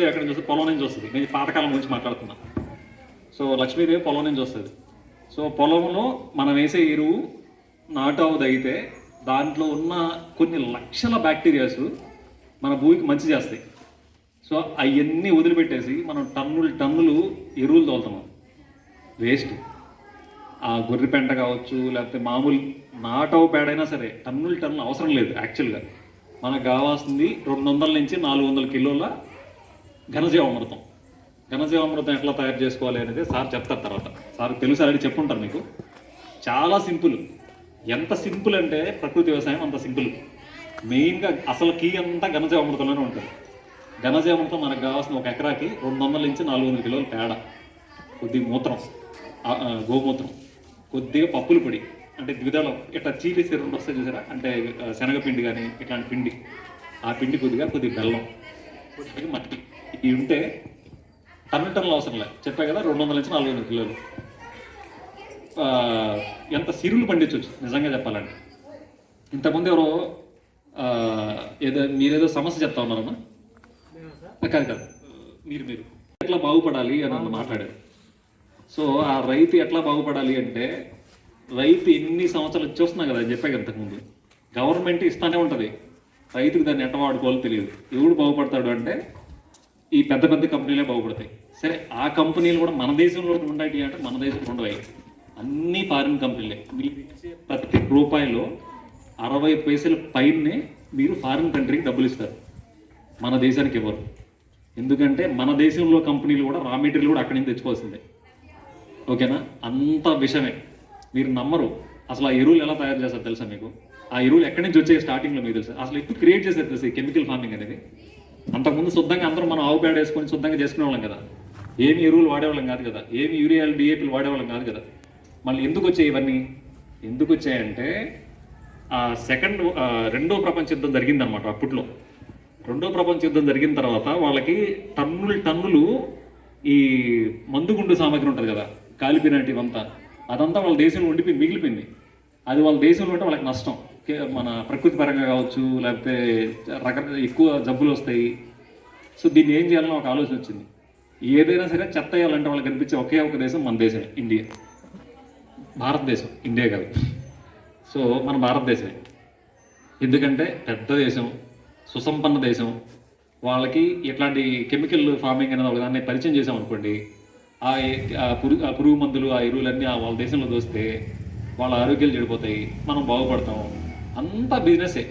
ఎక్కడి నుంచి వస్తుంది? పొలం నుంచి వస్తుంది. నేను పాతకాలం గురించి మాట్లాడుతున్నా. సో లక్ష్మీదేవి పొలం నుంచి వస్తుంది. సో పొలంలో మనం వేసే ఎరువు నాటావుది అయితే దాంట్లో ఉన్న కొన్ని లక్షల బ్యాక్టీరియాస్ మన భూమికి మంచి చేస్తాయి. సో అవన్నీ వదిలిపెట్టేసి మనం టన్నులు ఎరువులు తోలుతున్నాం, వేస్ట్. ఆ గొర్రె పెంట కావచ్చు, లేకపోతే మామూలు నాటావు పేడైనా సరే టన్నులు అవసరం లేదు. యాక్చువల్గా మనకు కావాల్సింది 200 నుంచి 400 కిలోల ఘనజీవామృతం. ఘనజీవామృతం ఎట్లా తయారు చేసుకోవాలి అనేది సార్ చెప్తారు తర్వాత. సార్ తెలుసు, ఆల్రెడీ చెప్పుంటారు మీకు. చాలా సింపుల్. ఎంత సింపుల్ అంటే ప్రకృతి వ్యవసాయం అంత సింపుల్. మెయిన్గా అసలు కీ అంతా ఘనజీవామృతంలోనే ఉంటుంది. ఘనజీవామృతం మనకు కావాల్సిన ఒక ఎకరాకి 200 నుంచి 400 కిలోల పేడ, కొద్దిగా మూత్రం, గోమూత్రం, కొద్దిగా పప్పుల పొడి, అంటే ద్విదళం ఇట్లా చీలేసి 2 వస్తాయి చూసారా, అంటే శనగపిండి కానీ ఇట్లాంటి పిండి, ఆ పిండి కొద్దిగా బెల్లం, కొద్దిగా మట్టి, ఇవి ఉంటే టన్నులు అవసరం లేదు. చెప్పా కదా 200 నుంచి 400 కిలోలు. ఎంత సిరులు పండించవచ్చు నిజంగా చెప్పాలంటే. ఇంతకుముందు ఎవరో మీరేదో సమస్య చెప్తా ఉన్నారమ్మా? కాదు మీరు ఎట్లా బాగుపడాలి అని మాట్లాడారు. సో ఆ రైతు ఎట్లా బాగుపడాలి అంటే, రైతు ఎన్ని సంవత్సరాలు చూస్తున్నాం కదా, చెప్పాక ఇంతకుముందు గవర్నమెంట్ ఇస్తానే ఉంటుంది. రైతుకు దాన్ని ఎట్లా వాడుకోవాలో తెలియదు. ఎవడు బాగుపడతాడు అంటే ఈ పెద్ద కంపెనీలే బాగుపడతాయి. సరే, ఆ కంపెనీలు కూడా మన దేశంలో ఉండాయి అంటే మన దేశంలో ఉండవు. అన్నీ ఫారిన్ కంపెనీలే. మీరు ఇచ్చే ప్రతి రూపాయలో 60 పైసలు పైనే మీరు ఫారిన్ కంట్రీకి డబ్బులు ఇస్తారు, మన దేశానికి ఇవ్వరు. ఎందుకంటే మన దేశంలో కంపెనీలు కూడా రా మెటీరియల్ కూడా అక్కడి నుంచి తెచ్చుకోవాల్సిందే. ఓకేనా? అంత విషయమే. మీరు నమ్మరు. అసలు ఆ ఎరువులు ఎలా తయారు చేస్తారు తెలుసా మీకు? ఆ ఎరువులు ఎక్కడి నుంచి వచ్చాయి స్టార్టింగ్లో మీకు తెలుసా? అసలు ఎప్పుడు క్రియేట్ చేశారు తెలుసు కెమికల్ ఫార్మింగ్ అనేది? అంతకుముందు శుద్ధంగా అందరూ మనం ఆవు పేడ వేసుకొని శుద్ధంగా చేసుకునేవాళ్ళం కదా. ఏమి ఎరువులు వాడేవాళ్ళం కాదు కదా, ఏమి యూరియాలు డిఏపీలు వాడేవాళ్ళం కాదు కదా. మళ్ళీ ఎందుకు వచ్చాయి ఇవన్నీ? ఎందుకు వచ్చాయంటే రెండో ప్రపంచ యుద్ధం జరిగిందనమాట. అప్పట్లో రెండో ప్రపంచ యుద్ధం జరిగిన తర్వాత వాళ్ళకి టన్నులు ఈ మందుగుండు సామాగ్రి ఉంటుంది కదా, కాలిపోయినటువంటివంతా, అదంతా వాళ్ళ దేశంలో మిగిలిపోయింది. అది వాళ్ళ దేశంలో ఉంటే వాళ్ళకి నష్టం. మన ప్రకృతి పరంగా కావచ్చు, లేకపోతే ఎక్కువ జబ్బులు వస్తాయి. సో దీన్ని ఏం చేయాలని ఒక ఆలోచన వచ్చింది. ఏదైనా సరే చెత్త వేయాలంటే వాళ్ళకి కనిపించే ఒకే ఒక దేశం మన దేశమే, ఇండియా. భారతదేశం, ఇండియా కాదు. సో మన భారతదేశమే. ఎందుకంటే పెద్ద దేశం, సుసంపన్న దేశం. వాళ్ళకి ఇట్లాంటి కెమికల్ ఫార్మింగ్ అనేది ఒక దాన్ని పరిచయం చేసాం అనుకోండి, ఆ పురుగు మందులు, ఆ ఎరువులన్నీ వాళ్ళ దేశంలో దోస్తే వాళ్ళ ఆరోగ్యాలు చెడిపోతాయి, మనం బాగుపడతాం. అంతా బిజినెసే.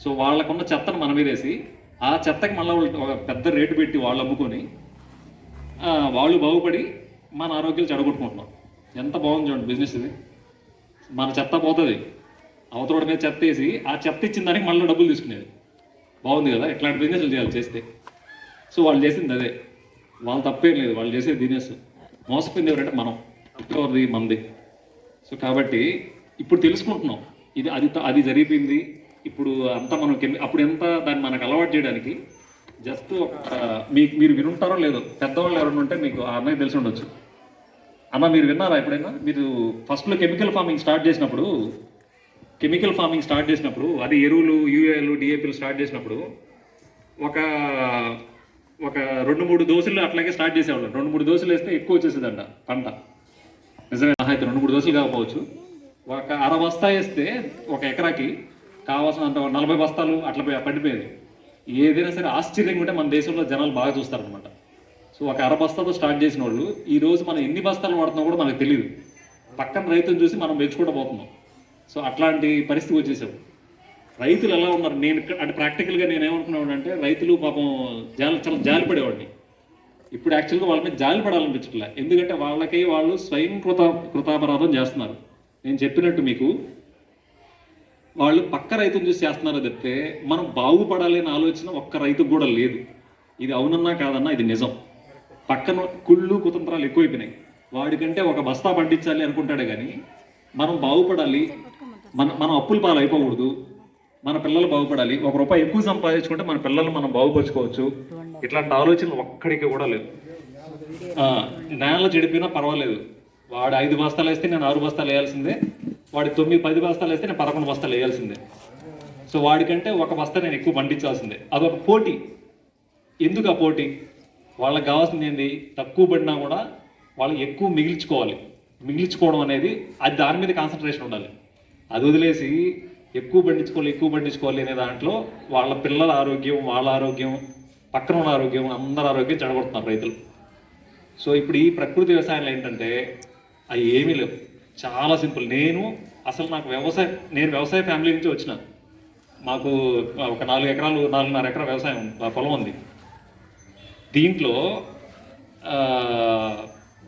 సో వాళ్ళకున్న చెత్తను మన మీద వేసి ఆ చెత్తకి మళ్ళీ ఒక పెద్ద రేటు పెట్టి వాళ్ళు అమ్ముకొని వాళ్ళు బాగుపడి మన ఆరోగ్యాలు చెడగొట్టుకుంటున్నాం. ఎంత బాగుంది చూడండి బిజినెస్ ఇది. మన చెత్త పోతుంది, అవతల మీద చెత్త వేసి ఆ చెత్త ఇచ్చిన దానికి మళ్ళీ డబ్బులు తీసుకునేది. బాగుంది కదా? ఇట్లాంటి బిజినెస్లు చేయాలి చేస్తే. సో వాళ్ళు చేసింది అదే. వాళ్ళు తప్పేం లేదు, వాళ్ళు చేసేది బిజినెస్. మోసపోయింది ఎవరంటే మనం, ఎవరిది? మంది. సో కాబట్టి ఇప్పుడు తెలుసుకుంటున్నాం అది జరిగిపోయింది. ఇప్పుడు అంతా మనం అప్పుడు ఎంత దాన్ని మనకు అలవాటు చేయడానికి జస్ట్ మీరు వినుంటారో లేదో, పెద్దవాళ్ళు ఎవరైనా ఉంటే మీకు ఆ అన్నయ్య తెలిసి ఉండొచ్చు. అన్న మీరు విన్నారా ఎప్పుడైనా? మీరు ఫస్ట్లో కెమికల్ ఫార్మింగ్ స్టార్ట్ చేసినప్పుడు అది ఎరువులు, యూఏలు, డిఏపీలు స్టార్ట్ చేసినప్పుడు ఒక 2-3 దోసులు అట్లాగే స్టార్ట్ చేసేవాళ్ళు. 2-3 దోసులు వేస్తే ఎక్కువ వచ్చేసేదంట పంట. నిజమే, అయితే 2-3 దోసులు కాకపోవచ్చు. ఒక 1/2 బస్తా వేస్తే ఒక ఎకరాకి కావాల్సినంత 40 బస్తాలు అట్లా పండిపోయేది. ఏదైనా సరే ఆశ్చర్యంగా ఉంటే మన దేశంలో జనాలు బాగా చూస్తారనమాట. సో సో ఒక అర బస్తాతో స్టార్ట్ చేసిన వాళ్ళు ఈరోజు మనం ఎన్ని బస్తాలు వాడుతున్నాం కూడా మనకు తెలియదు. పక్కన రైతుని చూసి మనం మెచ్చుకుంటూ పోతున్నాం. సో అట్లాంటి పరిస్థితి వచ్చేసాం. రైతులు ఎలా ఉన్నారు, నేను అంటే ప్రాక్టికల్గా నేను ఏమనుకున్నాను అంటే రైతులు పాపం చాలా జాలిపడేవాడిని. ఇప్పుడు యాక్చువల్గా వాళ్ళ మీద జాలి పడాలనిపించట్లే, ఎందుకంటే వాళ్ళకి వాళ్ళు స్వయం కృతాపరాధం చేస్తున్నారు. నేను చెప్పినట్టు మీకు వాళ్ళు పక్క రైతుని చూసి చేస్తున్నారో చెప్తే మనం బాగుపడాలి అనే ఆలోచన ఒక్క రైతుకు కూడా లేదు. ఇది అవునన్నా కాదన్నా ఇది నిజం. పక్కన కుళ్ళు కుతంత్రాలు ఎక్కువైపోయినాయి. వాడికంటే ఒక బస్తా పండించాలి అనుకుంటాడే కానీ మనం బాగుపడాలి, మనం అప్పుల పాలు అయిపోకూడదు, మన పిల్లలు బాగుపడాలి, ₹1 ఎక్కువ సంపాదించుకుంటే మన పిల్లలు మనం బాగుపరుచుకోవచ్చు, ఇట్లాంటి ఆలోచనలు ఒక్కడికి కూడా లేవు. నేల చెడిపోయినా పర్వాలేదు, వాడు 5 బస్తాలు వేస్తే నేను 6 బస్తాలు వేయాల్సిందే, వాడి 9-10 బస్తాలు వేస్తే నేను 11 బస్తాలు వేయాల్సిందే. సో వాడికంటే ఒక బస్తా నేను ఎక్కువ పండించాల్సిందే. అదొక పోటీ. ఎందుకు ఆ పోటీ? వాళ్ళకి కావాల్సింది ఏంటి? తక్కువ పడినా కూడా వాళ్ళు ఎక్కువ మిగిల్చుకోవడం అనేది అది దాని మీద కాన్సన్ట్రేషన్ ఉండాలి. అది వదిలేసి ఎక్కువ పండించుకోవాలి అనే దాంట్లో వాళ్ళ పిల్లల ఆరోగ్యం, వాళ్ళ ఆరోగ్యం, పక్కన ఉన్న ఆరోగ్యం, అందరి ఆరోగ్యం చెడగొడుతున్నారు రైతులు. సో ఇప్పుడు ఈ ప్రకృతి వ్యవసాయంలో ఏంటంటే అవి ఏమీ లేవు. చాలా సింపుల్. నేను వ్యవసాయ ఫ్యామిలీ నుంచి వచ్చిన. మాకు ఒక 4.5 ఎకరా వ్యవసాయం పొలం ఉంది. దీంట్లో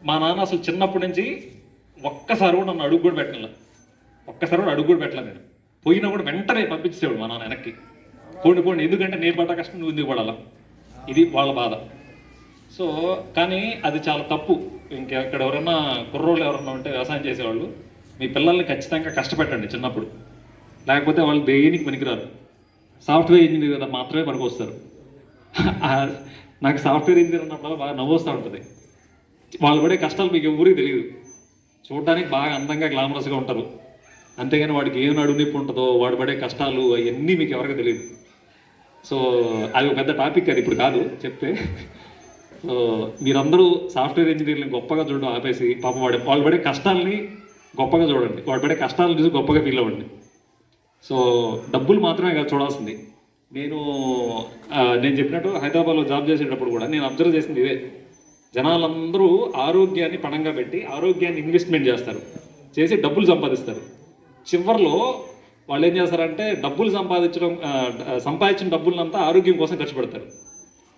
మా నాన్న అసలు చిన్నప్పటి నుంచి ఒక్కసారి కూడా నన్ను అడుగు కూడా పెట్టలే. నేను పోయినా కూడా వెంటనే పంపించేవాడు మా నాన్న వెనక్కి. పోండి, ఎందుకంటే నేను పడ్డ కష్టం నువ్వు ఎందుకు పడాలా, ఇది వాళ్ళ బాధ. సో కానీ అది చాలా తప్పు. ఇంకెక్కడ ఎవరైనా కుర్రోళ్ళు ఎవరన్నా ఉంటే వ్యవసాయం చేసేవాళ్ళు, మీ పిల్లల్ని ఖచ్చితంగా కష్టపెట్టండి చిన్నప్పుడు, లేకపోతే వాళ్ళు దేనికి పనికిరారు. సాఫ్ట్వేర్ ఇంజనీర్ కదా మాత్రమే పనికొస్తారు. నాకు సాఫ్ట్వేర్ ఇంజనీర్ అన్నప్పుడు బాగా నవ్వొస్తూ ఉంటుంది. వాళ్ళు పడే కష్టాలు మీకు ఎవరికి తెలియదు. చూడడానికి బాగా అందంగా గ్లామరస్గా ఉంటారు, అంతేగాని వాడికి ఏం నడుము నొప్పి ఉంటుందో, వాడు పడే కష్టాలు అవన్నీ మీకు ఎవరికి తెలియదు. సో అది ఒక పెద్ద టాపిక్, అది ఇప్పుడు కాదు చెప్తే. సో మీరందరూ సాఫ్ట్వేర్ ఇంజనీర్ని గొప్పగా చూడడం ఆపేసి పాపం వాళ్ళు పడే కష్టాలని గొప్పగా చూడండి, వాడు పడే కష్టాలను చూసి గొప్పగా ఫీల్ అవ్వండి. సో డబ్బులు మాత్రమే కాదు చూడాల్సింది. నేను చెప్పినట్టు హైదరాబాద్లో జాబ్ చేసేటప్పుడు కూడా నేను అబ్జర్వ్ చేసింది ఇదే. జనాలందరూ ఆరోగ్యాన్ని పణంగా పెట్టి ఆరోగ్యాన్ని ఇన్వెస్ట్మెంట్ చేసి డబ్బులు సంపాదిస్తారు. చివరిలో వాళ్ళు ఏం చేస్తారంటే సంపాదించిన డబ్బులంతా ఆరోగ్యం కోసం ఖర్చు పెడతారు,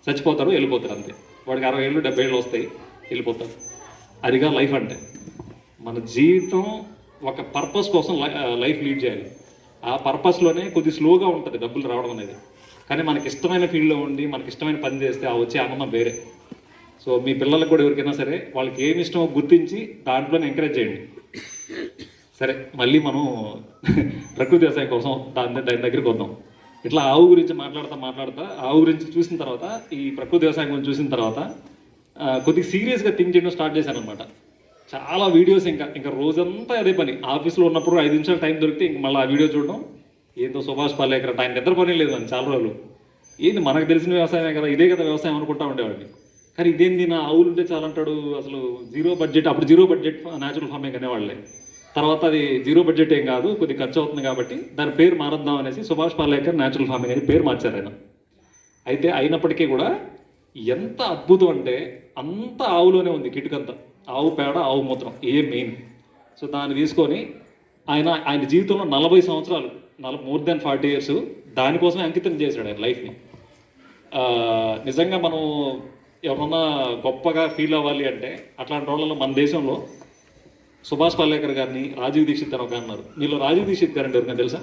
చచ్చిపోతారు, వెళ్ళిపోతారు. అంతే. వాడికి 60 ఏళ్ళు 70 ఏళ్ళు వస్తాయి, వెళ్ళిపోతారు. అదిగా లైఫ్ అంటే. మన జీవితం ఒక పర్పస్ కోసం లైఫ్ లీడ్ చేయాలి. ఆ పర్పస్లోనే కొద్ది స్లోగా ఉంటుంది డబ్బులు రావడం అనేది. కానీ మనకి ఇష్టమైన ఫీల్డ్లో ఉండి మనకి ఇష్టమైన పని చేస్తే ఆ వచ్చే ఆనందం వేరే. సో మీ పిల్లలకు కూడా ఎవరికైనా సరే వాళ్ళకి ఏమి ఇష్టమో గుర్తించి దాంట్లోనే ఎంకరేజ్ చేయండి. సరే, మళ్ళీ మనం ప్రకృతి వ్యవసాయం కోసం దాని దగ్గరికి వద్దాం. ఇట్లా ఆవు గురించి మాట్లాడుతా ఆవు గురించి చూసిన తర్వాత, ఈ ప్రకృతి వ్యవసాయం గురించి చూసిన తర్వాత కొద్దిగా సీరియస్గా థింక్ చేయడం స్టార్ట్ చేశాను అనమాట. చాలా వీడియోస్ ఇంకా రోజంతా అదే పని. ఆఫీస్లో ఉన్నప్పుడు 5 నిమిషాలు టైం దొరికితే ఇంక మళ్ళీ ఆ వీడియో చూడడం. ఏందో సుభాష్ పాలేకర్ ఆయన నిద్ర పని లేదు అని చాలా రోజులు. ఏంది మనకు తెలిసిన వ్యవసాయమే కదా, ఇదే కదా వ్యవసాయం అనుకుంటా ఉండేవాడిని. కానీ ఇదేంది నా ఆవులు ఉంటే చాలంటాడు, అసలు జీరో బడ్జెట్, అప్పుడు జీరో బడ్జెట్ న్యాచురల్ ఫార్మింగ్ అనేవాళ్ళే. తర్వాత అది జీరో బడ్జెట్ ఏం కాదు, కొద్దిగా ఖర్చు అవుతుంది కాబట్టి దాని పేరు మారద్దాం అనేసి సుభాష్ పాలేకర్ న్యాచురల్ ఫార్మింగ్ అని పేరు మార్చారు ఆయన. అయితే అయినప్పటికీ కూడా ఎంత అద్భుతం అంటే అంత ఆవులోనే ఉంది కిటుకంతా. ఆవు పేడ, ఆవు మూత్రం మెయిన్. సో దాన్ని తీసుకొని ఆయన జీవితంలో 40 సంవత్సరాలు, మోర్ దెన్ 40 years దానికోసమే అంకితం చేశాడు ఆయన లైఫ్ని. నిజంగా మనం ఎవరన్నా గొప్పగా ఫీల్ అవ్వాలి అంటే అట్లాంటి వాళ్ళలో మన దేశంలో సుభాష్ పాలేకర్ గారిని, రాజీవ్ దీక్షిత్ అని ఒక అన్నారు. మీలో రాజీవ్ దీక్షిత్ గారు అంటే ఎవరికైనా తెలుసా?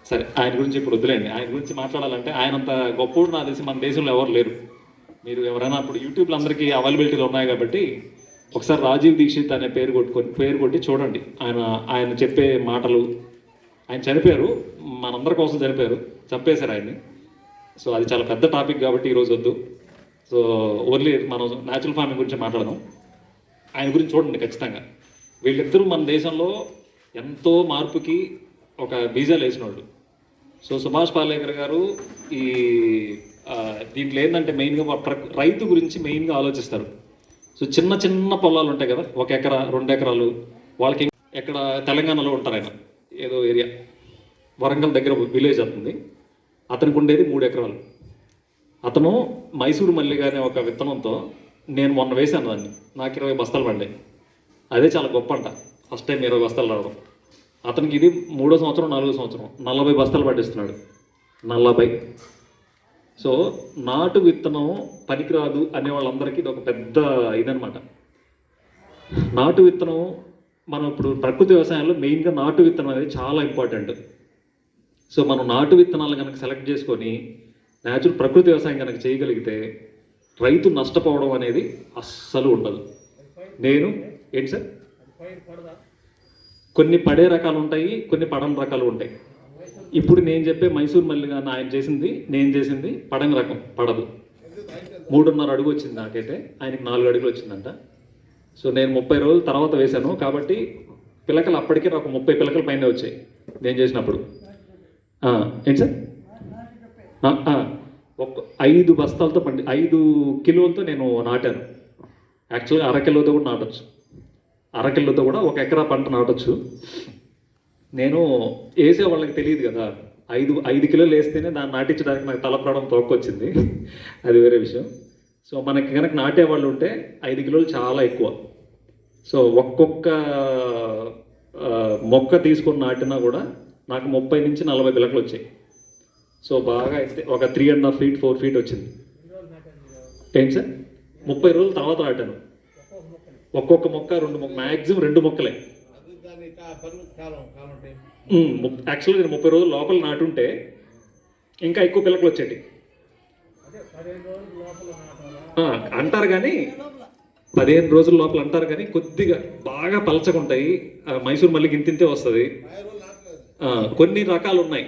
సరే, ఆయన గురించి ఇప్పుడు వద్దులేండి. ఆయన గురించి మాట్లాడాలంటే ఆయనంత గొప్పడు నాకు తెలిసి మన దేశంలో ఎవరు లేరు. మీరు ఎవరైనా ఇప్పుడు యూట్యూబ్లో అందరికీ అవైలబిలిటీలో ఉన్నాయి కాబట్టి ఒకసారి రాజీవ్ దీక్షిత్ అనే పేరు కొట్టి చూడండి. ఆయన చెప్పే మాటలు. ఆయన చనిపోయారు, మనందరి కోసం చంపేశారు ఆయన్ని. సో అది చాలా పెద్ద టాపిక్ కాబట్టి ఈరోజు వద్దు. సో ఓన్లీ మనం న్యాచురల్ ఫార్మింగ్ గురించి మాట్లాడదాం. ఆయన గురించి చూడండి ఖచ్చితంగా. వీళ్ళిద్దరూ మన దేశంలో ఎంతో మార్పుకి ఒక బీజాలు వేసినోళ్ళు. సో సుభాష్ పాలేకర్ గారు దీంట్లో ఏంటంటే మెయిన్గా రైతు గురించి మెయిన్గా ఆలోచిస్తారు. సో చిన్న పొలాలు ఉంటాయి కదా, 1 ఎకరా 2 ఎకరాలు. వాళ్ళకి ఎక్కడ తెలంగాణలో ఉంటారు ఆయన, ఏదో ఏరియా వరంగల్ దగ్గర విలేజ్ అవుతుంది. అతనికి ఉండేది 3 ఎకరాలు. అతను మైసూరు మల్లిగ అనే ఒక విత్తనంతో నేను మొన్న వేశాను దాన్ని, నాకు 20 బస్తాలు పడ్డాయి. అదే చాలా గొప్ప అంట, ఫస్ట్ టైం 20 బస్తాలు రావడం. అతనికి ఇది 3వ సంవత్సరం 4వ సంవత్సరం 40 బస్తాలు పట్టిస్తున్నాడు. 40. సో నాటు విత్తనం పనికిరాదు అనే వాళ్ళందరికీ ఇది ఒక పెద్ద ఇదనమాట. నాటు విత్తనం మనం ఇప్పుడు ప్రకృతి వ్యవసాయంలో మెయిన్గా నాటు విత్తనం అనేది చాలా ఇంపార్టెంట్. సో మనం నాటు విత్తనాలు కనుక సెలెక్ట్ చేసుకొని న్యాచురల్ ప్రకృతి వ్యవసాయం కనుక చేయగలిగితే రైతు నష్టపోవడం అనేది అస్సలు ఉండదు. నేను ఏంటి సార్, కొన్ని పడే రకాలు ఉంటాయి, కొన్ని పడని రకాలు ఉంటాయి. ఇప్పుడు నేను చెప్పే మైసూర్ మల్లిగ ఆయన చేసింది, నేను చేసింది పడని రకం, పడదు. 3.5 అడుగు వచ్చింది నాకైతే, ఆయనకి 4 అడుగులు వచ్చిందంట. సో నేను 30 రోజుల తర్వాత వేశాను కాబట్టి పిలకలు అప్పటికే నాకు 30 పిలకల పైన వచ్చాయి నేను చేసినప్పుడు. ఏంటి సార్, 5 బస్తాలతో 5 కిలోలతో నేను నాటాను. యాక్చువల్గా 1/2 కిలోతో కూడా నాటొచ్చు, 1/2 కిలోతో కూడా 1 ఎకరా పంట నాటొచ్చు. నేను వేసే వాళ్ళకి తెలియదు కదా, 5 కిలోలు వేస్తేనే దాన్ని నాటించడానికి నాకు తలపడడం తోకొచ్చింది, అది వేరే విషయం. సో మనకి కనుక నాటే వాళ్ళు ఉంటే 5 కిలోలు చాలా ఎక్కువ. సో ఒక్కొక్క మొక్క తీసుకొని నాటినా కూడా నాకు 30 నుంచి 40 పిలకలు వచ్చాయి. సో బాగా అయితే ఒక 3.5 feet 4 feet వచ్చింది. ఏంటి సార్, 30 రోజుల తర్వాత నాటాను. ఒక్కొక్క మొక్క 2 మొక్క, మ్యాక్సిమం 2 మొక్కలే. యాక్చువల్గా నేను 30 రోజుల లోపల నాటుంటే ఇంకా ఎక్కువ పిలకలు వచ్చేటి అంటారు, కానీ 15 రోజుల లోపల అంటారు, కానీ కొద్దిగా బాగా పలచకుంటాయి. మైసూర్ మల్లికి ఇంతింతే వస్తుంది. కొన్ని రకాలు ఉన్నాయి,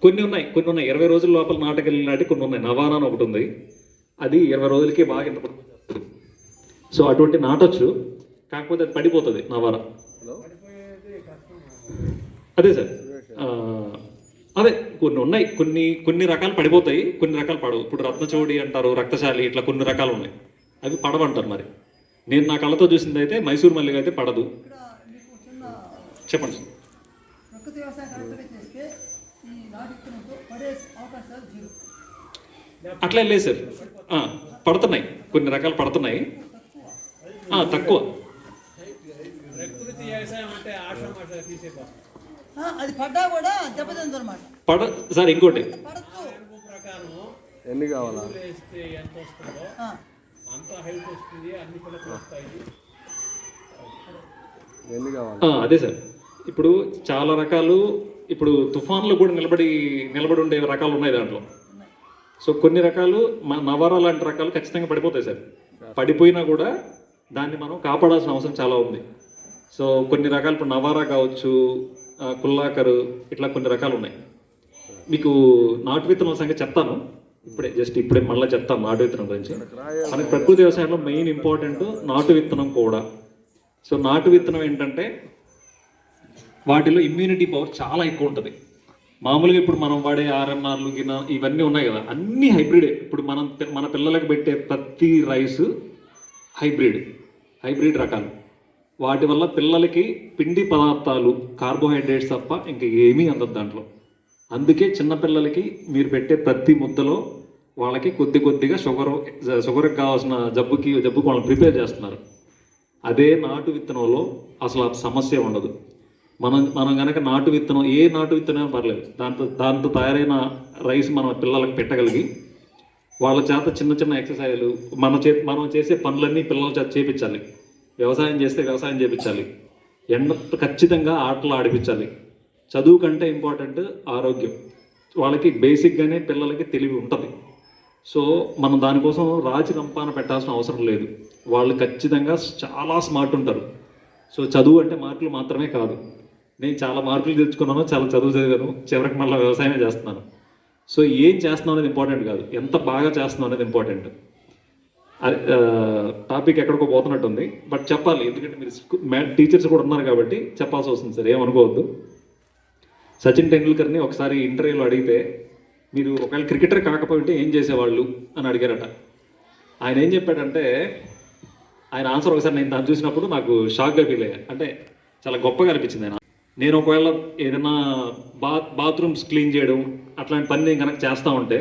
కొన్ని ఉన్నాయి 20 రోజుల లోపల నాటకెళ్ళినాటి కొన్ని ఉన్నాయి. నవానా అని ఒకటి ఉంది, అది 20 రోజులకి బాగా ఇంత. సో అటువంటి నాటొచ్చు, కాకపోతే అది పడిపోతుంది నవారా. అదే సార్, అదే కొన్ని ఉన్నాయి, కొన్ని రకాలు పడిపోతాయి, కొన్ని రకాలు పడవు. ఇప్పుడు రత్నచౌడి అంటారు, రక్తశాలి, ఇట్లా కొన్ని రకాలు ఉన్నాయి, అవి పడవంటారు. మరి నేను నా కళ్ళతో చూసింది అయితే మైసూర్ మల్లిగ అయితే పడదు. చెప్పండి సార్. ప్రకృతి వ్యవసాయం కరెక్ట్గా చేస్తే ఈ నాటు విత్తనంతో పడే అవకాశాలు 0. అట్లా లేదు సార్, పడుతున్నాయి, కొన్ని రకాలు పడుతున్నాయి, తక్కువ. ప్రకృతి వ్యవసాయం అంటే ఆషామాష తీసే అది పడ్డా కూడా దెబ్బతింది అనమాట. పడ సార్ ఇంకోటి ప్రకారం ఎన్ని కావాలా, వేస్తే ఎంత వస్తుందో అంత హైట్ వస్తుంది, అన్ని పిల్లలు వస్తాయి. ఎన్ని కావాలి, అదే సార్. ఇప్పుడు చాలా రకాలు, ఇప్పుడు తుఫాన్లు కూడా నిలబడి ఉండే రకాలు ఉన్నాయి దాంట్లో. సో కొన్ని రకాలు నవారా లాంటి రకాలు ఖచ్చితంగా పడిపోతాయి సార్. పడిపోయినా కూడా దాన్ని మనం కాపాడాల్సిన అవసరం చాలా ఉంది. సో కొన్ని రకాలు ఇప్పుడు నవారా కావచ్చు, కుల్లాకరు, ఇట్లా కొన్ని రకాలు ఉన్నాయి. మీకు నాటు విత్తనాల సంగతి చెప్తాను ఇప్పుడే మళ్ళీ చెప్తాను నాటు విత్తనం గురించి. మనకి ప్రకృతి వ్యవసాయంలో మెయిన్ ఇంపార్టెంట్ నాటు విత్తనం కూడా. సో నాటు విత్తనం ఏంటంటే వాటిలో ఇమ్యూనిటీ పవర్ చాలా ఎక్కువ ఉంటుంది. మామూలుగా ఇప్పుడు మనం వాడే ఆర్ఎన్ఆర్లు ఇవన్నీ ఉన్నాయి కదా, అన్నీ హైబ్రిడే. ఇప్పుడు మన పిల్లలకు పెట్టే ప్రతి రైస్ హైబ్రిడ్ రకాలు. వాటి వల్ల పిల్లలకి పిండి పదార్థాలు, కార్బోహైడ్రేట్స్ తప్ప ఇంకా ఏమీ అందదు దాంట్లో. అందుకే చిన్నపిల్లలకి మీరు పెట్టే ప్రతి ముద్దలో వాళ్ళకి కొద్దిగా షుగర్కి కావాల్సిన జబ్బుకి వాళ్ళని ప్రిపేర్ చేస్తున్నారు. అదే నాటు విత్తనంలో అసలు ఆ సమస్య ఉండదు. మనం కనుక నాటు విత్తనం, ఏ నాటు విత్తనం పర్లేదు, దాంతో తయారైన రైస్ మన పిల్లలకు పెట్టగలిగి వాళ్ళ చేత చిన్న ఎక్సర్సైజ్లు, మనం చేసే పనులన్నీ పిల్లల చేత చేయించాలి. వ్యవసాయం చేస్తే వ్యవసాయం చేయించాలి, ఖచ్చితంగా ఆటలు ఆడిపించాలి. చదువు కంటే ఇంపార్టెంట్ ఆరోగ్యం. వాళ్ళకి బేసిక్గానే పిల్లలకి తెలివి ఉంటుంది. సో మనం దానికోసం రాచి రంపాన పెట్టాల్సిన అవసరం లేదు. వాళ్ళు ఖచ్చితంగా చాలా స్మార్ట్ ఉంటారు. సో చదువు అంటే మార్కులు మాత్రమే కాదు. నేను చాలా మార్కులు తెచ్చుకున్నాను, చాలా చదువు చదివాను, చివరికి మళ్ళీ వ్యవసాయమే చేస్తున్నాను. సో ఏం చేస్తున్నాం అనేది ఇంపార్టెంట్ కాదు, ఎంత బాగా చేస్తున్నాం అనేది ఇంపార్టెంట్. టాపిక్ ఎక్కడికో పోతున్నట్టుంది, బట్ చెప్పాలి, ఎందుకంటే మీరు టీచర్స్ కూడా ఉన్నారు కాబట్టి చెప్పాల్సి వస్తుంది సార్, ఏమనుకోవద్దు. సచిన్ టెండూల్కర్ని ఒకసారి ఇంటర్వ్యూలో అడిగితే, మీరు ఒకవేళ క్రికెటర్ కాకపోతే ఏం చేసేవాళ్ళు అని అడిగారట. ఆయన ఏం చెప్పాడంటే, ఆయన ఆన్సర్ ఒకసారి నేను దాన్ని చూసినప్పుడు నాకు షాక్గా ఫీల్ అయ్యా. అంటే చాలా గొప్పగా అనిపించింది. నేను ఒకవేళ ఏదైనా బాత్రూమ్స్ క్లీన్ చేయడం అట్లాంటి పని నేను కనుక చేస్తూ ఉంటే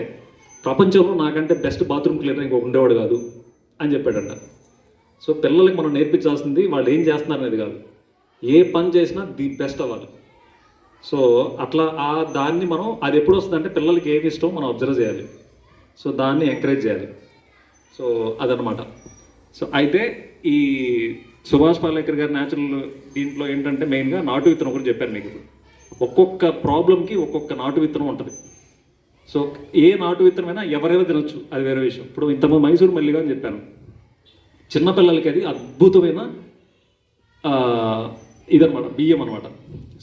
ప్రపంచంలో నాకంటే బెస్ట్ బాత్రూమ్ క్లీనర్ ఇంకో ఉండేవాడు కాదు అని చెప్పాడంట. సో పిల్లలకి మనం నేర్పించాల్సింది వాళ్ళు ఏం చేస్తున్నారు అనేది కాదు, ఏ పని చేసినా ది బెస్ట్ అవ్వాలి. సో అట్లా దాన్ని మనం అది ఎప్పుడు వస్తుందంటే పిల్లలకి ఏమి ఇష్టం మనం అబ్జర్వ్ చేయాలి, సో దాన్ని ఎంకరేజ్ చేయాలి. సో అదనమాట. సో అయితే ఈ సుభాష్ పాలేకర్ గారి న్యాచురల్ దీంట్లో ఏంటంటే మెయిన్గా నాటు విత్తనం ఒకటి చెప్పాను మీకు. ఒక్కొక్క ప్రాబ్లంకి ఒక్కొక్క నాటు విత్తనం ఉంటుంది. సో ఏ నాటు విత్తనమైనా ఎవరైనా తినొచ్చు, అది వేరే విషయం. ఇప్పుడు ఇంతకుముందు మైసూర్ మల్లిగా అని చెప్పాను, చిన్నపిల్లలకి అది అద్భుతమైన ఇదనమాట, బియ్యం అనమాట.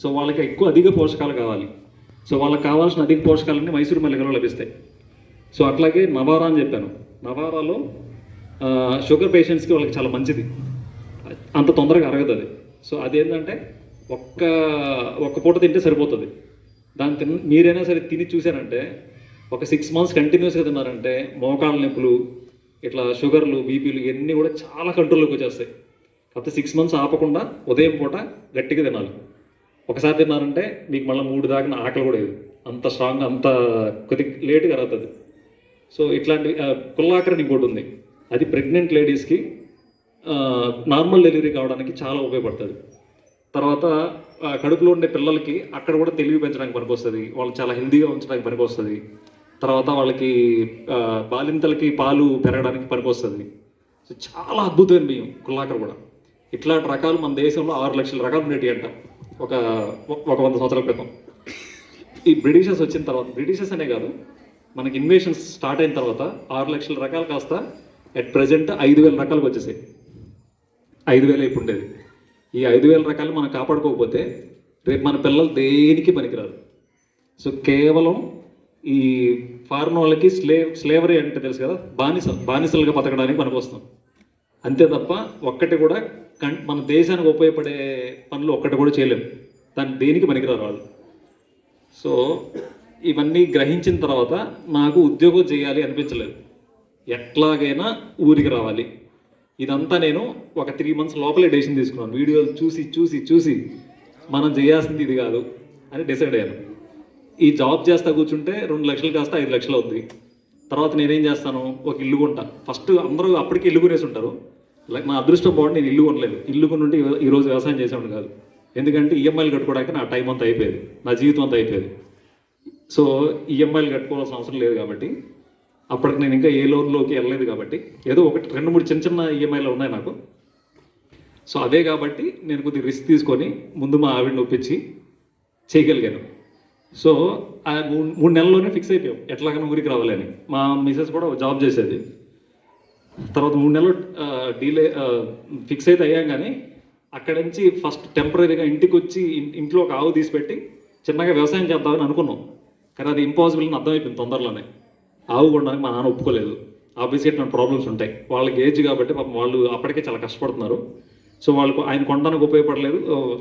సో వాళ్ళకి అధిక పోషకాలు కావాలి. సో వాళ్ళకి కావాల్సిన అధిక పోషకాలన్నీ మైసూర్ మల్లికలో లభిస్తాయి. సో అట్లాగే నవారా అని చెప్పాను, నవారాలో షుగర్ పేషెంట్స్కి వాళ్ళకి చాలా మంచిది, అంత తొందరగా అరగదు అది. సో అదేంటంటే ఒక్క పూట తింటే సరిపోతుంది. దాన్ని మీరైనా సరే తిని చూశారంటే ఒక 6 months కంటిన్యూస్గా తిన్నారంటే మోకాళ్ళ నొప్పులు, ఇట్లా షుగర్లు, బీపీలు ఇవన్నీ కూడా చాలా కంట్రోల్లోకి వచ్చేస్తాయి. కాకపోతే 6 months ఆపకుండా ఉదయం పూట గట్టిగా తినాలి. ఒకసారి తిన్నారంటే మీకు మళ్ళీ 3 దాకా ఆకలి కూడా లేదు, అంత స్ట్రాంగ్, అంత కొద్దిగా లేట్గా అరుగుతుంది. సో ఇట్లాంటి కుల్లాకరని ఇంకోటి ఉంది, అది ప్రెగ్నెంట్ లేడీస్కి నార్మల్ డెలివరీ కావడానికి చాలా ఉపయోగపడుతుంది. తర్వాత కడుపులో ఉండే పిల్లలకి అక్కడ కూడా తెలివి పెంచడానికి పనికొస్తుంది, వాళ్ళు చాలా హెల్తీగా ఉంచడానికి పనికొస్తుంది. తర్వాత వాళ్ళకి బాలింతలకి పాలు పెరగడానికి పనికొస్తుంది. సో చాలా అద్భుతమైన బియ్యం కుల్లాకర కూడా. ఇట్లాంటి రకాలు మన దేశంలో 6 లక్షల రకాలు ఉండేవి అంట ఒక 100 సంవత్సరాల క్రితం. ఈ బ్రిటిషర్స్ వచ్చిన తర్వాత, బ్రిటిషర్స్ అనే కాదు, మనకి ఇన్వేషన్స్ స్టార్ట్ అయిన తర్వాత 6 లక్షల రకాలు కాస్త అట్ ప్రజెంట్ 5,000 రకాలకు వచ్చేసాయి. 5,000 ఇప్పుడు ఉండేది. ఈ 5,000 రకాలు మనం కాపాడుకోకపోతే రేపు మన పిల్లలు దేనికి పనికిరారు. సో కేవలం ఈ ఫారెన్ వాళ్ళకి స్లేవరీ అంటే తెలుసు కదా, బానిసలుగా బతకడానికి మనకు వస్తాం అంతే తప్ప ఒక్కటి కూడా మన దేశానికి ఉపయోగపడే పనులు ఒక్కటి కూడా చేయలేము, దాన్ని దేనికి పనికిరారు వాళ్ళు. సో ఇవన్నీ గ్రహించిన తర్వాత నాకు ఉద్యోగం చేయాలి అనిపించలేదు, ఎట్లాగైనా ఊరికి రావాలి. ఇదంతా నేను ఒక 3 months లోపలే డెసిషన్ తీసుకున్నాను. వీడియోలు చూసి చూసి చూసి మనం చేయాల్సింది ఇది కాదు అని డిసైడ్ అయ్యాను. ఈ జాబ్ చేస్తా కూర్చుంటే 2 లక్షలు కాస్త 5 లక్షలు అవుద్ది. తర్వాత నేనేం చేస్తాను, ఒక ఇల్లు కొంటా. ఫస్ట్ అందరూ అప్పటికి ఇల్లు కొనేసి ఉంటారు, లైక్ నా అదృష్టం బాగుండి నేను ఇల్లు కొనలేదు. ఇల్లు కొనుంటే ఈరోజు వ్యవసాయం చేసేవాడు కాదు, ఎందుకంటే ఈఎంఐలు కట్టుకోవడానికి నా టైం అంతా అయిపోయేది, నా జీవితం అంతా అయిపోయేది. సో ఈఎంఐలు కట్టుకోవాల్సిన అవసరం లేదు కాబట్టి, అప్పటికి నేను ఇంకా ఏ లోన్లోకి వెళ్ళలేదు కాబట్టి, ఏదో 2-3 చిన్న చిన్న ఈఎంఐలు ఉన్నాయి నాకు. సో అదే కాబట్టి నేను కొద్దిగా రిస్క్ తీసుకొని ముందు మా ఆవిడని ఒప్పించి చేయగలిగాను. సో 3 నెలల్లోనే ఫిక్స్ అయిపోయాం ఎట్లాగైనా ఊరికి రావాలని. మా మిసెస్ కూడా జాబ్ చేసేది. తర్వాత 3 నెలలు ఫిక్స్ అయితే అయ్యాం. కానీ అక్కడి నుంచి ఫస్ట్ టెంపరీగా ఇంటికి వచ్చి ఇంట్లో ఒక ఆవు తీసిపెట్టి చిన్నగా వ్యవసాయం చేద్దామని అనుకున్నాం. కానీ అది ఇంపాసిబుల్ అని అర్థమైపోయింది తొందరలోనే. ఆవు కొనడానికి మా నాన్న ఒప్పుకోలేదు. ఆబ్వియస్గా ఇట్లాంటి ప్రాబ్లమ్స్ ఉంటాయి, వాళ్ళకి ఏజ్ కాబట్టి పాపం వాళ్ళు అప్పటికే చాలా కష్టపడుతున్నారు. సో వాళ్ళకు ఆయన కొనడానికి ఉపయోగపడలేదు,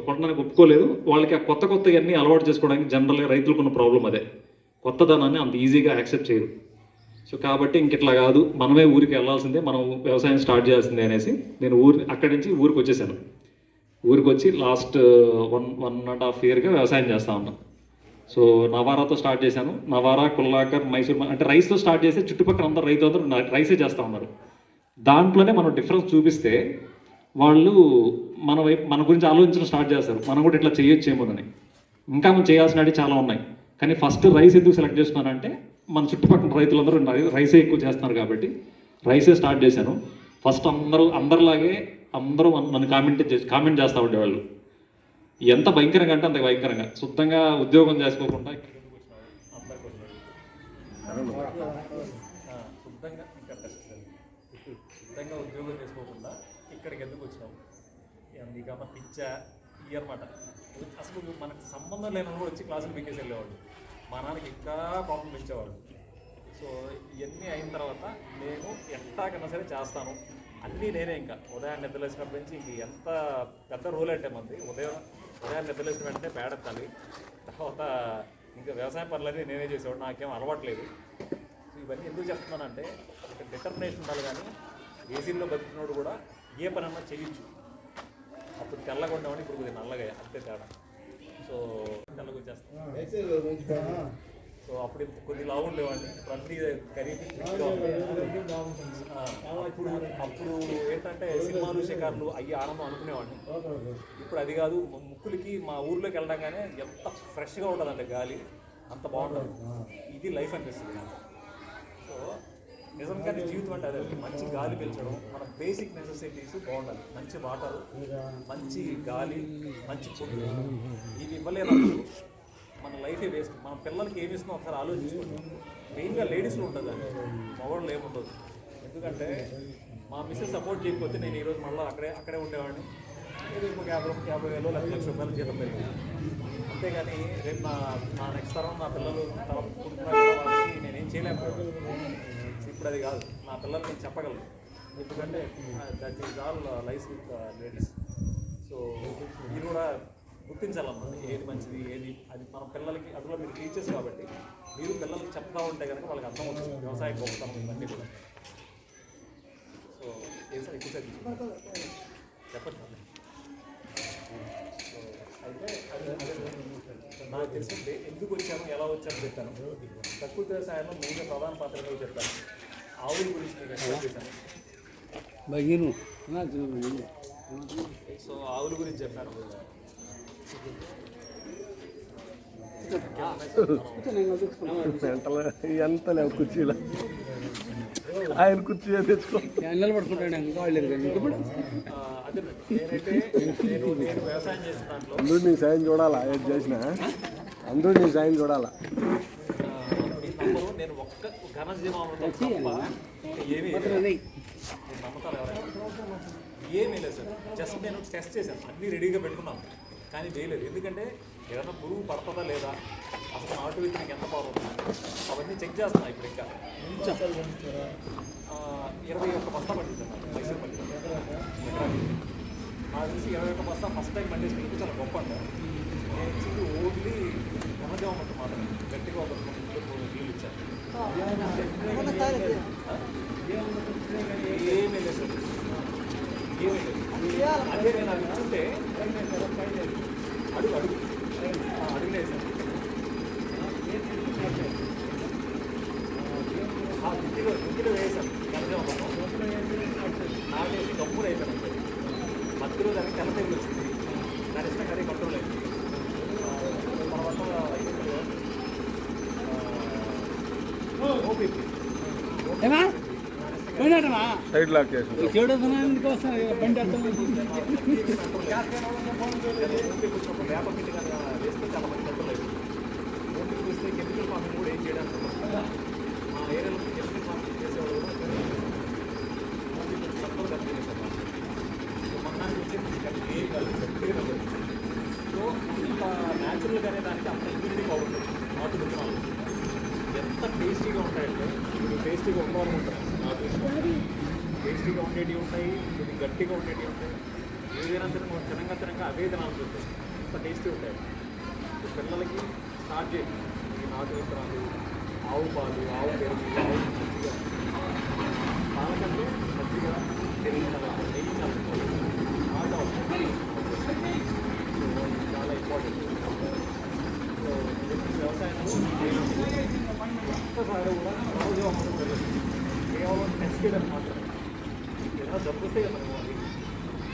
కొనడానికి ఒప్పుకోలేదు. వాళ్ళకి ఆ కొత్త ఇవన్నీ అలవాటు చేసుకోవడానికి జనరల్గా రైతులకు ఉన్న ప్రాబ్లం అదే, కొత్తదనాన్ని అంత ఈజీగా యాక్సెప్ట్ చేయరు. సో కాబట్టి ఇంక ఇట్లా కాదు, మనమే ఊరికి వెళ్ళాల్సిందే, మనం వ్యవసాయం స్టార్ట్ చేయాల్సిందే అనేసి నేను అక్కడి నుంచి ఊరికి వచ్చేసాను. ఊరికి వచ్చి లాస్ట్ 1.5 yearగా వ్యవసాయం చేస్తూ ఉన్నాను. సో నవారాతో స్టార్ట్ చేశాను. నవారా, కుల్లాకర్, మైసూర్ అంటే రైస్తో స్టార్ట్ చేస్తే చుట్టుపక్కల అందరూ రైతులందరూ రైసే చేస్తూ ఉన్నారు. దాంట్లోనే మనం డిఫరెన్స్ చూపిస్తే వాళ్ళు మన గురించి ఆలోచించడం స్టార్ట్ చేస్తారు, మనం కూడా ఇట్లా చేయొచ్చేమోనని. ఇంకా మనం చేయాల్సినవి చాలా ఉన్నాయి. కానీ ఫస్ట్ రైస్ ఎందుకు సెలెక్ట్ చేస్తున్నానంటే మన చుట్టుపక్కల రైతులందరూ రైసే ఎక్కువ చేస్తున్నారు కాబట్టి రైసే స్టార్ట్ చేశాను. ఫస్ట్ అందరిలాగే అందరూ నన్ను కామెంట్ చేస్తూ ఉండేవాళ్ళు. ఎంత భయంకరంగా అంటే అంత భయంకరంగా, శుద్ధంగా ఉద్యోగం చేసుకోకుండా శుద్ధంగా ఉద్యోగం చేసుకోకుండా ఇక్కడికి ఎందుకు వచ్చినావు, నీకన్నా పిచ్చా ఇవి అనమాట. అసలు మనకు సంబంధం లేని కూడా వచ్చి క్లాసులు పీకేసి వెళ్ళేవాళ్ళు. మా నాన్నకి ఇంకా ప్రాబ్లం ఇచ్చేవాళ్ళు. సో ఇవన్నీ అయిన తర్వాత నేను ఎట్టాకన్నా సరే చేస్తాను, అన్నీ నేనే. ఇంకా ఉదయాన్ని నిద్రలేసినప్పటి నుంచి ఇంక ఎంత పెద్ద రోల్ అంటే మంది, ఉదయాన్ని నిద్రలేసిన వెంటనే పేడెత్తాలి. తర్వాత ఇంకా వ్యవసాయ పనులన్నీ నేనే చేసేవాడు, నాకేం అలవాట్లేదు. సో ఇవన్నీ ఎందుకు చెప్తున్నానంటే ఒక డిటర్మినేషన్ ఉండాలి. కానీ ఏసీల్లో బతికినోడు కూడా ఏ పని అన్నా చేయొచ్చు. అప్పుడు తెల్లగా ఉండేవాడిని, ఇప్పుడు కొద్దిగా నల్లగా, అంతే తేడా. సో తెల్లగా వచ్చేస్తాను. సో అప్పుడు కొద్ది లావు ఉండేవాడిని, ఇప్పుడు అన్ని ఖరీదు అప్పుడు అప్పుడు ఏంటంటే సినిమాలు షికార్లు అయ్యి ఆనందం అనుకునేవాడిని. ఇప్పుడు అది కాదు, ముక్కులకి మా ఊర్లోకి వెళ్ళడంగానే ఎంత ఫ్రెష్గా ఉంటుందంటే గాలి, అంత బాగుంటుంది. ఇది లైఫ్ అనిపిస్తుంది నాకు. సో నిజంగానే జీవితం అంటే అదే, మంచి గాలి పీల్చడం, మన బేసిక్ నెసెసిటీస్ బాగుండాలి. మంచి వాటర్, మంచి గాలి, మంచి ఫుడ్, ఇవి ఇవ్వలేనప్పుడు మన లైఫే వేస్ట్. మన పిల్లలకి ఏమి ఇస్తున్నాం ఒకసారి ఆలోచించుకుంటాం. మెయిన్గా లేడీస్లో ఉంటుంది అండి, మగవాళ్ళు ఏముండదు. ఎందుకంటే మా మిస్సెస్ సపోర్ట్ చేయకపోతే నేను ఈరోజు మళ్ళీ అక్కడే ఉండేవాడిని. ఏదో ఇంకొక 50,000 1,00,000 జీతం పెరిగింది. అంతేగాని రేపు నా నెక్స్ట్ తరం నా పిల్లలు వాళ్ళకి నేనేం చేయలేకపోయాను. ఇప్పుడు అది కాదు, నా పిల్లలకి నేను చెప్పగలను. ఎందుకంటే that is all life with ladies. So మీరు కూడా గుర్తించాలన్నమాట, ఏది మంచిది ఏది అది మన పిల్లలకి. అందులో మీరు టీచర్స్ కాబట్టి మీరు పిల్లలకి చెప్తా ఉంటే కనుక వాళ్ళకి అర్థమవుతుంది వ్యవసాయం గొప్పతనం ఇవన్నీ కూడా. సో ఏం సార్ ఎక్కువ చెప్పండి. సో అయితే నాకు తెలిసింది ఎందుకు వచ్చాను, ఎలా వచ్చాను చెప్పాను. ప్రకృతి వ్యవసాయంలో మెయిన్గా ప్రధాన పాత్రగా చెప్పాను. ఆవుల గురించి మీకు ఎక్స్ప్లెయిన్ చేశాను. సో ఆవుల గురించి చెప్పాను. ఎంత లేవు కుర్చీలో, ఆయన కుర్చీ తెచ్చుకో నిలబడుకుంటాడు వాళ్ళు అదే నేనైతే నేను వ్యవసాయం చేసిన దాంట్లో అందరూ నీ సాయం చూడాలా, ఏది చేసినా అందరూ నీ సాయం చూడాలా. నేను ఒక్క ఘనజీవామృతం తప్ప ఏమీ నమ్మకాలు ఎవరైనా ఏమీ లేదు సార్. జస్ట్ నేను టెస్ట్ చేశాను, అన్నీ రెడీగా పెట్టుకున్నాను, కానీ వేయలేదు. ఎందుకంటే ఏదైనా పురుగు పడుతుందా లేదా, అసలు నాటు విత్తనానికి ఎంత పవర్ అవుతుంది, అవన్నీ చెక్ చేస్తున్నాను. ఇప్పుడు ఇంకా 21 బస్తా పట్టించాను నాకు మైసూర్ పల్లి ఎకరానికి. నాకు తెలిసి 21 బస్తా ఫస్ట్ టైం పండించినందుకు చాలా గొప్ప అంట. నేను ఇచ్చింది ఓన్లీ ఘనజీవామృతం మాత్రమే, గట్టిగా ఒక 3 నీళ్ళు ఇచ్చాను. ఏమీ లేదు సార్, ఏమీ లేదు. అదే నేను అది ఇచ్చుంటే అడుగులేదు సార్, గుడ్డిలో వేసాను ఘనజీవామృతం. నాటేసి గమ్ములు అయిపోయాను. మధ్యలో దానికి తెల్ల తెగులు వచ్చింది, దాని ఇష్టంగా అదే కంట్రోల్ అయింది. తర్వాత సైడ్ లాక్ చేసి బండి వేపపిండి కానీ వేస్తే చాలా మంది కంట్రోల్ అయిపోయింది. ఓపిక వేస్తే కెమికల్ ఫార్మింగ్ కూడా ఏం చేయడానికి మా ఏరియాలో కెమికల్ ఫార్మింగ్ చేసేవాళ్ళు కూడా సత్తులు కంపెనీ చేశారు. మన్నానికి వచ్చేది ఏం కాదు, గట్టిగా కాదు. సో ఇంత న్యాచురల్గానే దానికి అంత ఇమ్యూనిటీ పవర్ ఉంటుంది. నాటు విత్తనాలు ఎంత టేస్టీగా ఉంటాయంటే, మీరు టేస్టీగా ఉండాలనుకుంటారు. నాటు విత్తనాలు టేస్టీగా ఉండేటివి ఉంటాయి, ఇది గట్టిగా ఉండేటివి ఉంటాయి. ఏదైనా సరే మనం తినంగా అవే తినాల్సి ఉంటుంది, అంత టేస్టీ ఉంటాయి. పిల్లలకి స్టార్ట్ చేయండి ఈ నాటు విత్తనాలు, ఆవు పాలు, ఆవు పెరుగు, ఆవు మజ్జిగ. పాలకంటే మజ్జిగ, పెరుగు, నెయ్యి నాటు అవసరం, చాలా ఇంపార్టెంట్. సో వ్యవసాయంలో ఒక్కసారి కూడా రోజు అమ్మడం కేవలం టెస్ట్ చేయడం మాత్రమే. ఏదైనా జబ్బు వస్తే కదా మనం అది.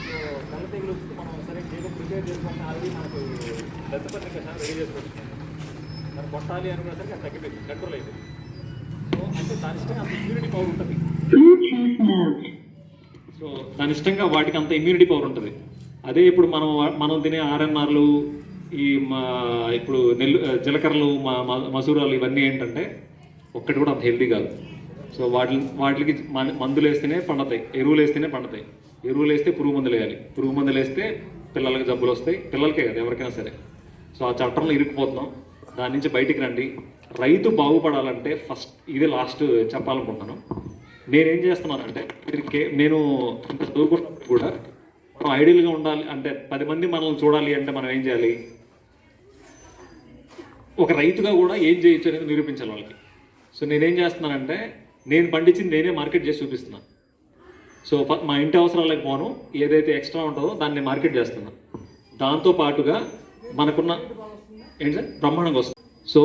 సో తెల్ల తెగులు వస్తే మనం సరే చేయడం ప్రిపేర్ చేసుకుంటే ఆల్రెడీ మనకు దత్తపత్రిక రెడీ చేసుకుంటున్నాం. దాన్ని కొట్టాలి అనుకునేసరికి అది తగ్గిపోయింది, కంట్రోల్ అయిపోయింది. సో అంటే దాని ఇష్టంగా అంత ఇమ్యూనిటీ పవర్ ఉంటుంది. సో దాని ఇష్టంగా వాటికి అంత ఇమ్యూనిటీ పవర్ ఉంటుంది. అదే ఇప్పుడు మనం తినే ఆర్ఎన్ఆర్లు, ఈ ఇప్పుడు జీలకర్రలు, మసూరాలు ఇవన్నీ ఏంటంటే ఒక్కటి కూడా అంత హెల్తీ కాదు. సో వాటికి మందులు వేస్తేనే పండుతాయి, ఎరువులు వేస్తేనే పండుతాయి. ఎరువులు వేస్తే పురుగు మందులు వేయాలి, పురుగు మందులు వేస్తే పిల్లలకి జబ్బులు వస్తాయి, పిల్లలకే కదా ఎవరికైనా సరే. సో ఆ చట్టంలో ఇరుక్కుపోతున్నాం, దాని నుంచి బయటికి రండి. రైతు బాగుపడాలంటే ఫస్ట్ ఇదే లాస్ట్ చెప్పాలనుకుంటున్నాను. నేనేం చేస్తున్నానంటే, నేను ఇంత చదువుకున్నప్పుడు కూడా మనం ఐడియల్గా ఉండాలి అంటే 10 మంది మనల్ని చూడాలి అంటే మనం ఏం చేయాలి, ఒక రైతుగా కూడా ఏం చేయొచ్చు అనేది నిరూపించాలి వాళ్ళకి. సో నేనేం చేస్తున్నానంటే, నేను పండించింది నేనే మార్కెట్ చేసి చూపిస్తున్నాను. సో మా ఇంటి అవసరాలకు పోను, ఏదైతే ఎక్స్ట్రా ఉంటుందో దాన్ని మార్కెట్ చేస్తున్నాను. దాంతో పాటుగా మనకున్న ఏంటి సార్ బ్రహ్మాండంగా వస్తుంది. సో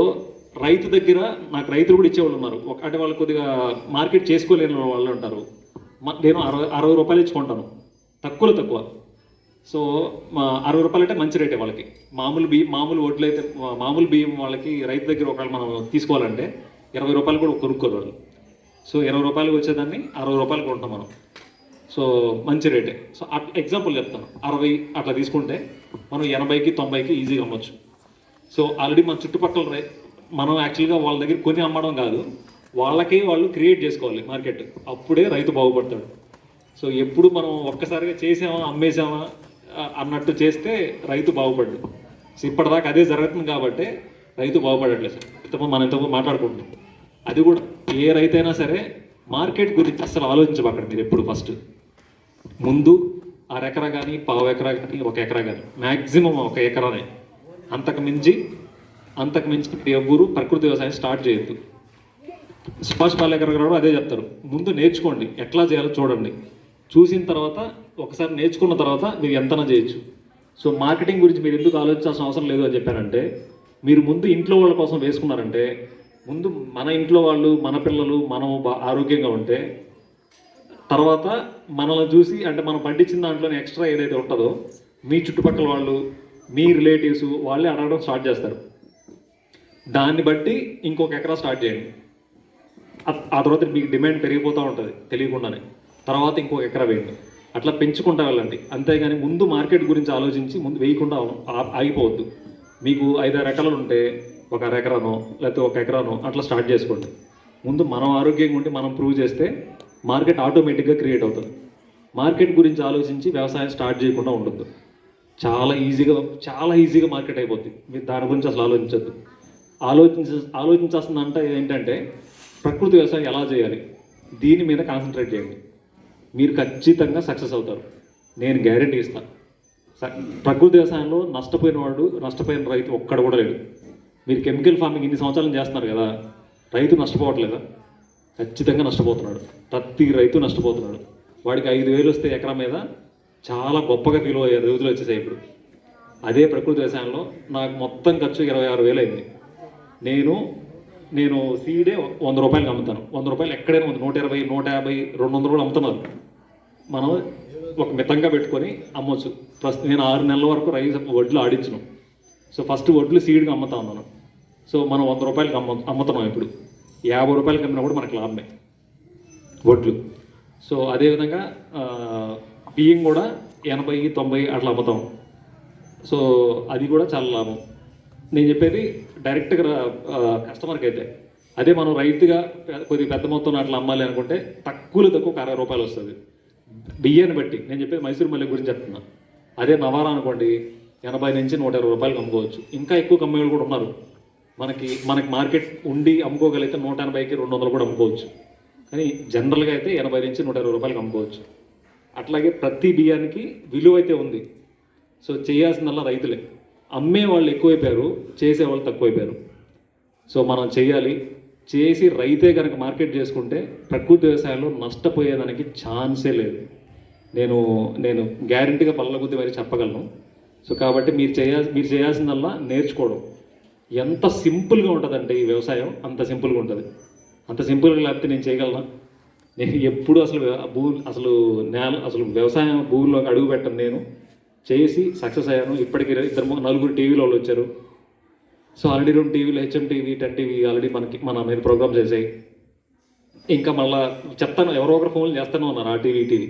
రైతు దగ్గర నాకు రైతులు కూడా ఇచ్చేవాళ్ళు ఉన్నారు. అంటే వాళ్ళు కొద్దిగా మార్కెట్ చేసుకోలేని వాళ్ళు ఉంటారు. నేను 60 రూపాయలు ఇచ్చుకుంటాను, తక్కువ. సో మా 60 రూపాయలు అంటే మంచి రేటే వాళ్ళకి. మామూలు వడ్లు అయితే మామూలు బియ్యం వాళ్ళకి రైతు దగ్గర ఒకవేళ మనం తీసుకోవాలంటే 20 రూపాయలు కూడా కొనుక్కోరు వాళ్ళు. సో 20 రూపాయలు వచ్చేదాన్ని 60 రూపాయలు కొంటాం మనం. సో మంచి రేటే. సో ఎగ్జాంపుల్ చెప్తాను, 60 అట్లా తీసుకుంటే మనం 80కి 90కి ఈజీగా అమ్మొచ్చు. సో ఆల్రెడీ మన చుట్టుపక్కల మనం యాక్చువల్గా వాళ్ళ దగ్గర కొని అమ్మడం కాదు, వాళ్ళకి వాళ్ళు క్రియేట్ చేసుకోవాలి మార్కెట్, అప్పుడే రైతు బాగుపడతాడు. సో ఎప్పుడు మనం ఒక్కసారిగా చేసామా అమ్మేసామా అన్నట్టు చేస్తే రైతు బాగుపడ్డు. సో ఇప్పటిదాకా అదే జరుగుతుంది కాబట్టి రైతు బాగుపడట్లేదు సార్. మనం ఇంతకుముందు మాట్లాడుకుంటున్నాం. అది కూడా ఏ రైతు అయినా సరే మార్కెట్ గురించి అసలు ఆలోచించబక్కడ మీరు ఎప్పుడు. ఫస్ట్ ముందు 1/2 ఎకరా కానీ 1/4 ఎకరా కానీ 1 ఎకరా కానీ మ్యాక్సిమం 1 ఎకరానే, అంతకు మించి ఎవరు ప్రకృతి వ్యవసాయం స్టార్ట్ చేయొద్దు. సుభాష్ పాలేకర్ గారు అదే చెప్తారు, ముందు నేర్చుకోండి, ఎట్లా చేయాలో చూడండి, చూసిన తర్వాత ఒకసారి నేర్చుకున్న తర్వాత మీరు ఎంతనా చేయొచ్చు. సో మార్కెటింగ్ గురించి మీరు ఎందుకు ఆలోచించాల్సిన అవసరం లేదు అని చెప్పారంటే, మీరు ముందు ఇంట్లో వాళ్ళ కోసం వేసుకున్నారంటే, ముందు మన ఇంట్లో వాళ్ళు, మన పిల్లలు, మనం ఆరోగ్యంగా ఉంటే తర్వాత మనల్ని చూసి, అంటే మనం పండించిన దాంట్లోనే ఎక్స్ట్రా ఏదైతే ఉంటుందో మీ చుట్టుపక్కల వాళ్ళు, మీ రిలేటివ్స్ వాళ్ళే అడగడం స్టార్ట్ చేస్తారు. దాన్ని బట్టి ఇంకొక ఎకరా స్టార్ట్ చేయండి. ఆ తర్వాత మీకు డిమాండ్ పెరిగిపోతూ ఉంటుంది తెలియకుండానే, తర్వాత ఇంకొక ఎకరా వేయండి. అట్లా పెంచుకుంటా వెళ్ళండి. అంతేగాని ముందు మార్కెట్ గురించి ఆలోచించి ముందు వేయకుండా ఆగిపోవద్దు. మీకు 5-6 ఎకరాలు ఉంటే 1/2 ఎకరానో లేకపోతే 1 ఎకరానో అట్లా స్టార్ట్ చేసుకోండి. ముందు మనం ఆరోగ్యంగా ఉండి మనం ప్రూవ్ చేస్తే మార్కెట్ ఆటోమేటిక్గా క్రియేట్ అవుతుంది. మార్కెట్ గురించి ఆలోచించి వ్యవసాయం స్టార్ట్ చేయకుండా ఉండద్దు. చాలా ఈజీగా మార్కెట్ అయిపోద్ది. మీరు దాని గురించి అసలు ఆలోచించద్దు. ఆలోచించాల్సిందంటే ఏంటంటే ప్రకృతి వ్యవసాయం ఎలా చేయాలి, దీని మీద కాన్సన్ట్రేట్ చేయండి. మీరు ఖచ్చితంగా సక్సెస్ అవుతారు, నేను గ్యారెంటీ ఇస్తాను. ప్రకృతి వ్యవసాయంలో నష్టపోయిన రైతు ఒక్కడు కూడా లేడు. మీరు కెమికల్ ఫార్మింగ్ ఇన్ని సంవత్సరాలు చేస్తున్నారు కదా, రైతు నష్టపోవట్లేదా? ఖచ్చితంగా నష్టపోతున్నాడు. ప్రతి రైతు నష్టపోతున్నాడు. వాడికి 5,000 వస్తే ఎకరా మీద చాలా గొప్పగా ఫీల్ అయ్యే రోజులు వచ్చేసాయి ఇప్పుడు. అదే ప్రకృతి వ్యవసాయంలో నాకు మొత్తం ఖర్చు 26,000 అయింది. నేను సీడే 100 రూపాయలకి అమ్ముతాను. 100 రూపాయలు ఎక్కడైనా ఉంది, 120, 150, 200 కూడా అమ్ముతున్నారు. మనం ఒక మితంగా పెట్టుకొని అమ్మొచ్చు. నేను 6 నెలల వరకు వడ్లు ఆడించను. సో ఫస్ట్ వడ్లు సీడ్గా అమ్ముతా ఉన్నాను. సో మనం 100 రూపాయలకి అమ్ముతున్నాం. ఇప్పుడు 50 రూపాయలకి అమ్మినా కూడా మనకు లాభమే వడ్లు. సో అదేవిధంగా బియ్యం కూడా 80, 90 అట్లా అమ్ముతాం. సో అది కూడా చాలా లాభం. నేను చెప్పేది డైరెక్ట్గా కస్టమర్కి అయితే. అదే మనం రైతుగా కొద్దిగా పెద్ద మొత్తం అట్లా అమ్మాలి అనుకుంటే తక్కువ 60 రూపాయలు వస్తుంది బియ్యాన్ని బట్టి. నేను చెప్పేది మైసూర్ మల్లె గురించి చెప్తున్నా. అదే నవారా అనుకోండి 80 నుంచి 120 రూపాయలకు అమ్ముకోవచ్చు. ఇంకా ఎక్కువ అమ్మేవాళ్ళు కూడా ఉన్నారు. మనకి మార్కెట్ ఉండి అమ్ముకోగలిగితే 180కి 200 కూడా అమ్ముకోవచ్చు. కానీ జనరల్గా అయితే 80 నుంచి 120 రూపాయలకు అమ్ముకోవచ్చు. అట్లాగే ప్రతి బియ్యానికి విలువ అయితే ఉంది. సో చేయాల్సిందల్లా రైతులే. అమ్మే వాళ్ళు ఎక్కువైపోయారు, చేసేవాళ్ళు తక్కువైపోయారు. సో మనం చేసి రైతే కనుక మార్కెట్ చేసుకుంటే ప్రకృతి వ్యవసాయంలో నష్టపోయేదానికి ఛాన్సే లేదు. నేను గ్యారంటీగా పళ్ళ కొద్ది మరి చెప్పగలను. సో కాబట్టి మీరు చేయాల్సిందల్లా నేర్చుకోవడం. ఎంత సింపుల్గా ఉంటుందంటే ఈ వ్యవసాయం అంత సింపుల్గా ఉంటుంది. అంత సింపుల్గా లేకపోతే నేను చేయగలనా? నేను ఎప్పుడు అసలు వ్యవసాయం భూమిలోకి అడుగు పెట్టను. నేను చేసి సక్సెస్ అయ్యాను. ఇప్పటికీ 4 టీవీలో వాళ్ళు వచ్చారు. సో ఆల్రెడీ 2 టీవీలు, HM టీవీ, 10 టీవీ ఆల్రెడీ మన మీద ప్రోగ్రామ్ చేసాయి. ఇంకా మళ్ళీ చెప్తాను, ఎవరో ఒకరు ఫోన్లు చేస్తూనే ఉన్నారు ఆ టీవీ.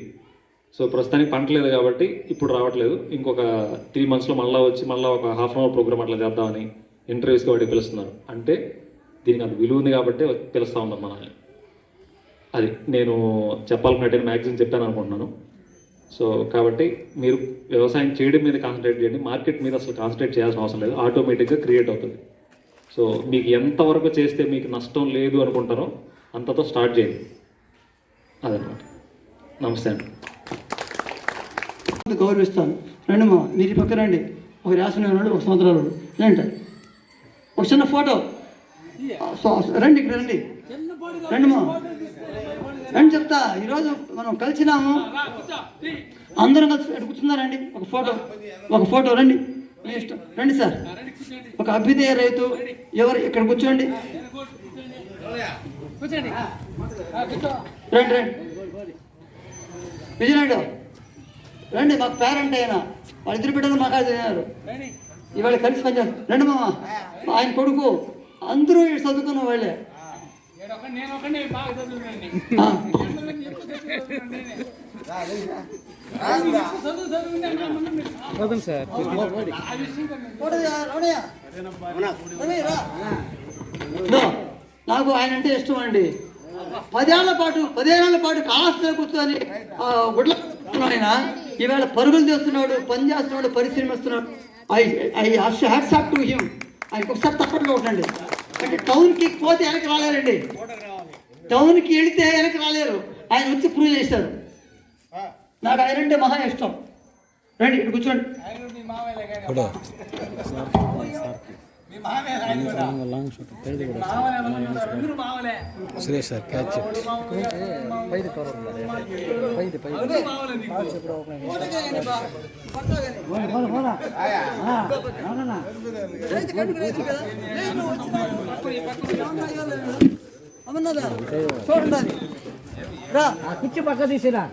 సో ప్రస్తుతానికి పంట లేదు కాబట్టి ఇప్పుడు రావట్లేదు. ఇంకొక 3 monthsలో మళ్ళీ వచ్చి ఒక ½ hour ప్రోగ్రామ్ అట్లా చేద్దామని ఇంటర్వ్యూస్కి వాటికి పిలుస్తున్నారు. అంటే దీనికి అది విలువ ఉంది కాబట్టి పిలుస్తూ ఉన్నారు మనల్ని. అది నేను చెప్పాలన్నట్టు మ్యాక్సిమం చెప్పాను అనుకుంటున్నాను. సో కాబట్టి మీరు వ్యవసాయం చేయడం మీద కాన్సన్ట్రేట్ చేయండి. మార్కెట్ మీద అసలు కాన్సన్ట్రేట్ చేయాల్సిన అవసరం లేదు, ఆటోమేటిక్గా క్రియేట్ అవుతుంది. సో మీకు ఎంతవరకు చేస్తే మీకు నష్టం లేదు అనుకుంటారో అంతతో స్టార్ట్ చేయండి. అదనమాట. నమస్తే అండి. గౌరవిస్తాను. రండి మా మీరు పక్క రండి. ఒక 50 ఉన్నాడు, 1 సంవత్సరాలు ఏంట ఒక చిన్న ఫోటో రండి, ఇక్కడ రండి మా రండి చెప్తా. ఈరోజు మనం కలిసినాము, అందరం కలిసి కూర్చున్నారండి. ఒక ఫోటో రండి. మీ ఇష్టం. రండి సార్. ఒక అభ్యుదయ రైతు ఎవరు ఇక్కడ కూర్చోండి. కూర్చోండి. రండి రండి. విజయనాయుడు రండి. మాకు పేరెంట్ అయినా వాళ్ళిద్దరు బిడ్డలు మాకు తిన్నారు. ఇవాళ కలిసి పనిచేస్తారు. రండి మామ. ఆయన కొడుకు అందరూ ఇక్కడ చదువుకున్న వాళ్ళే. నేను ఒకనే బాగా చదువుకున్నాను. ఆ. ఇదో, నాకు ఆయన అంటే ఇష్టం అండి. 10 ఏళ్ల పాటు కాస్త కూర్చొని గుడ్ల ఆయన ఈవేళ పరుగులు చేస్తున్నాడు, పని చేస్తున్నాడు, పరిశ్రమిస్తున్నాడు. Hats off to him. ఆయనకు ఒకసారి తప్పట్లో ఉండండి. అంటే టౌన్కి పోతే వెనక్కి రాలేరండి. టౌన్కి వెళితే వెనక్కి రాలేరు. ఆయన వచ్చి ప్రూవ్ చేశారు. నాకు ఆయన అంటే మహా ఇష్టం. రండి ఇక్కడ కూర్చోండి. సురేష్ సార్ క్యాచ్ చూడండి. రా కుర్చీ పక్క తీసిరా.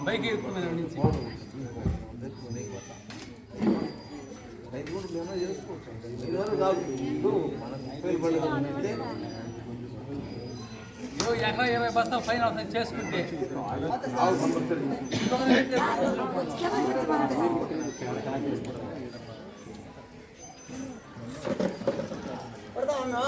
బైక్ ఎకరా 20 బస్తాలు పైన చేసుకుంటే పడతా ఉన్నా.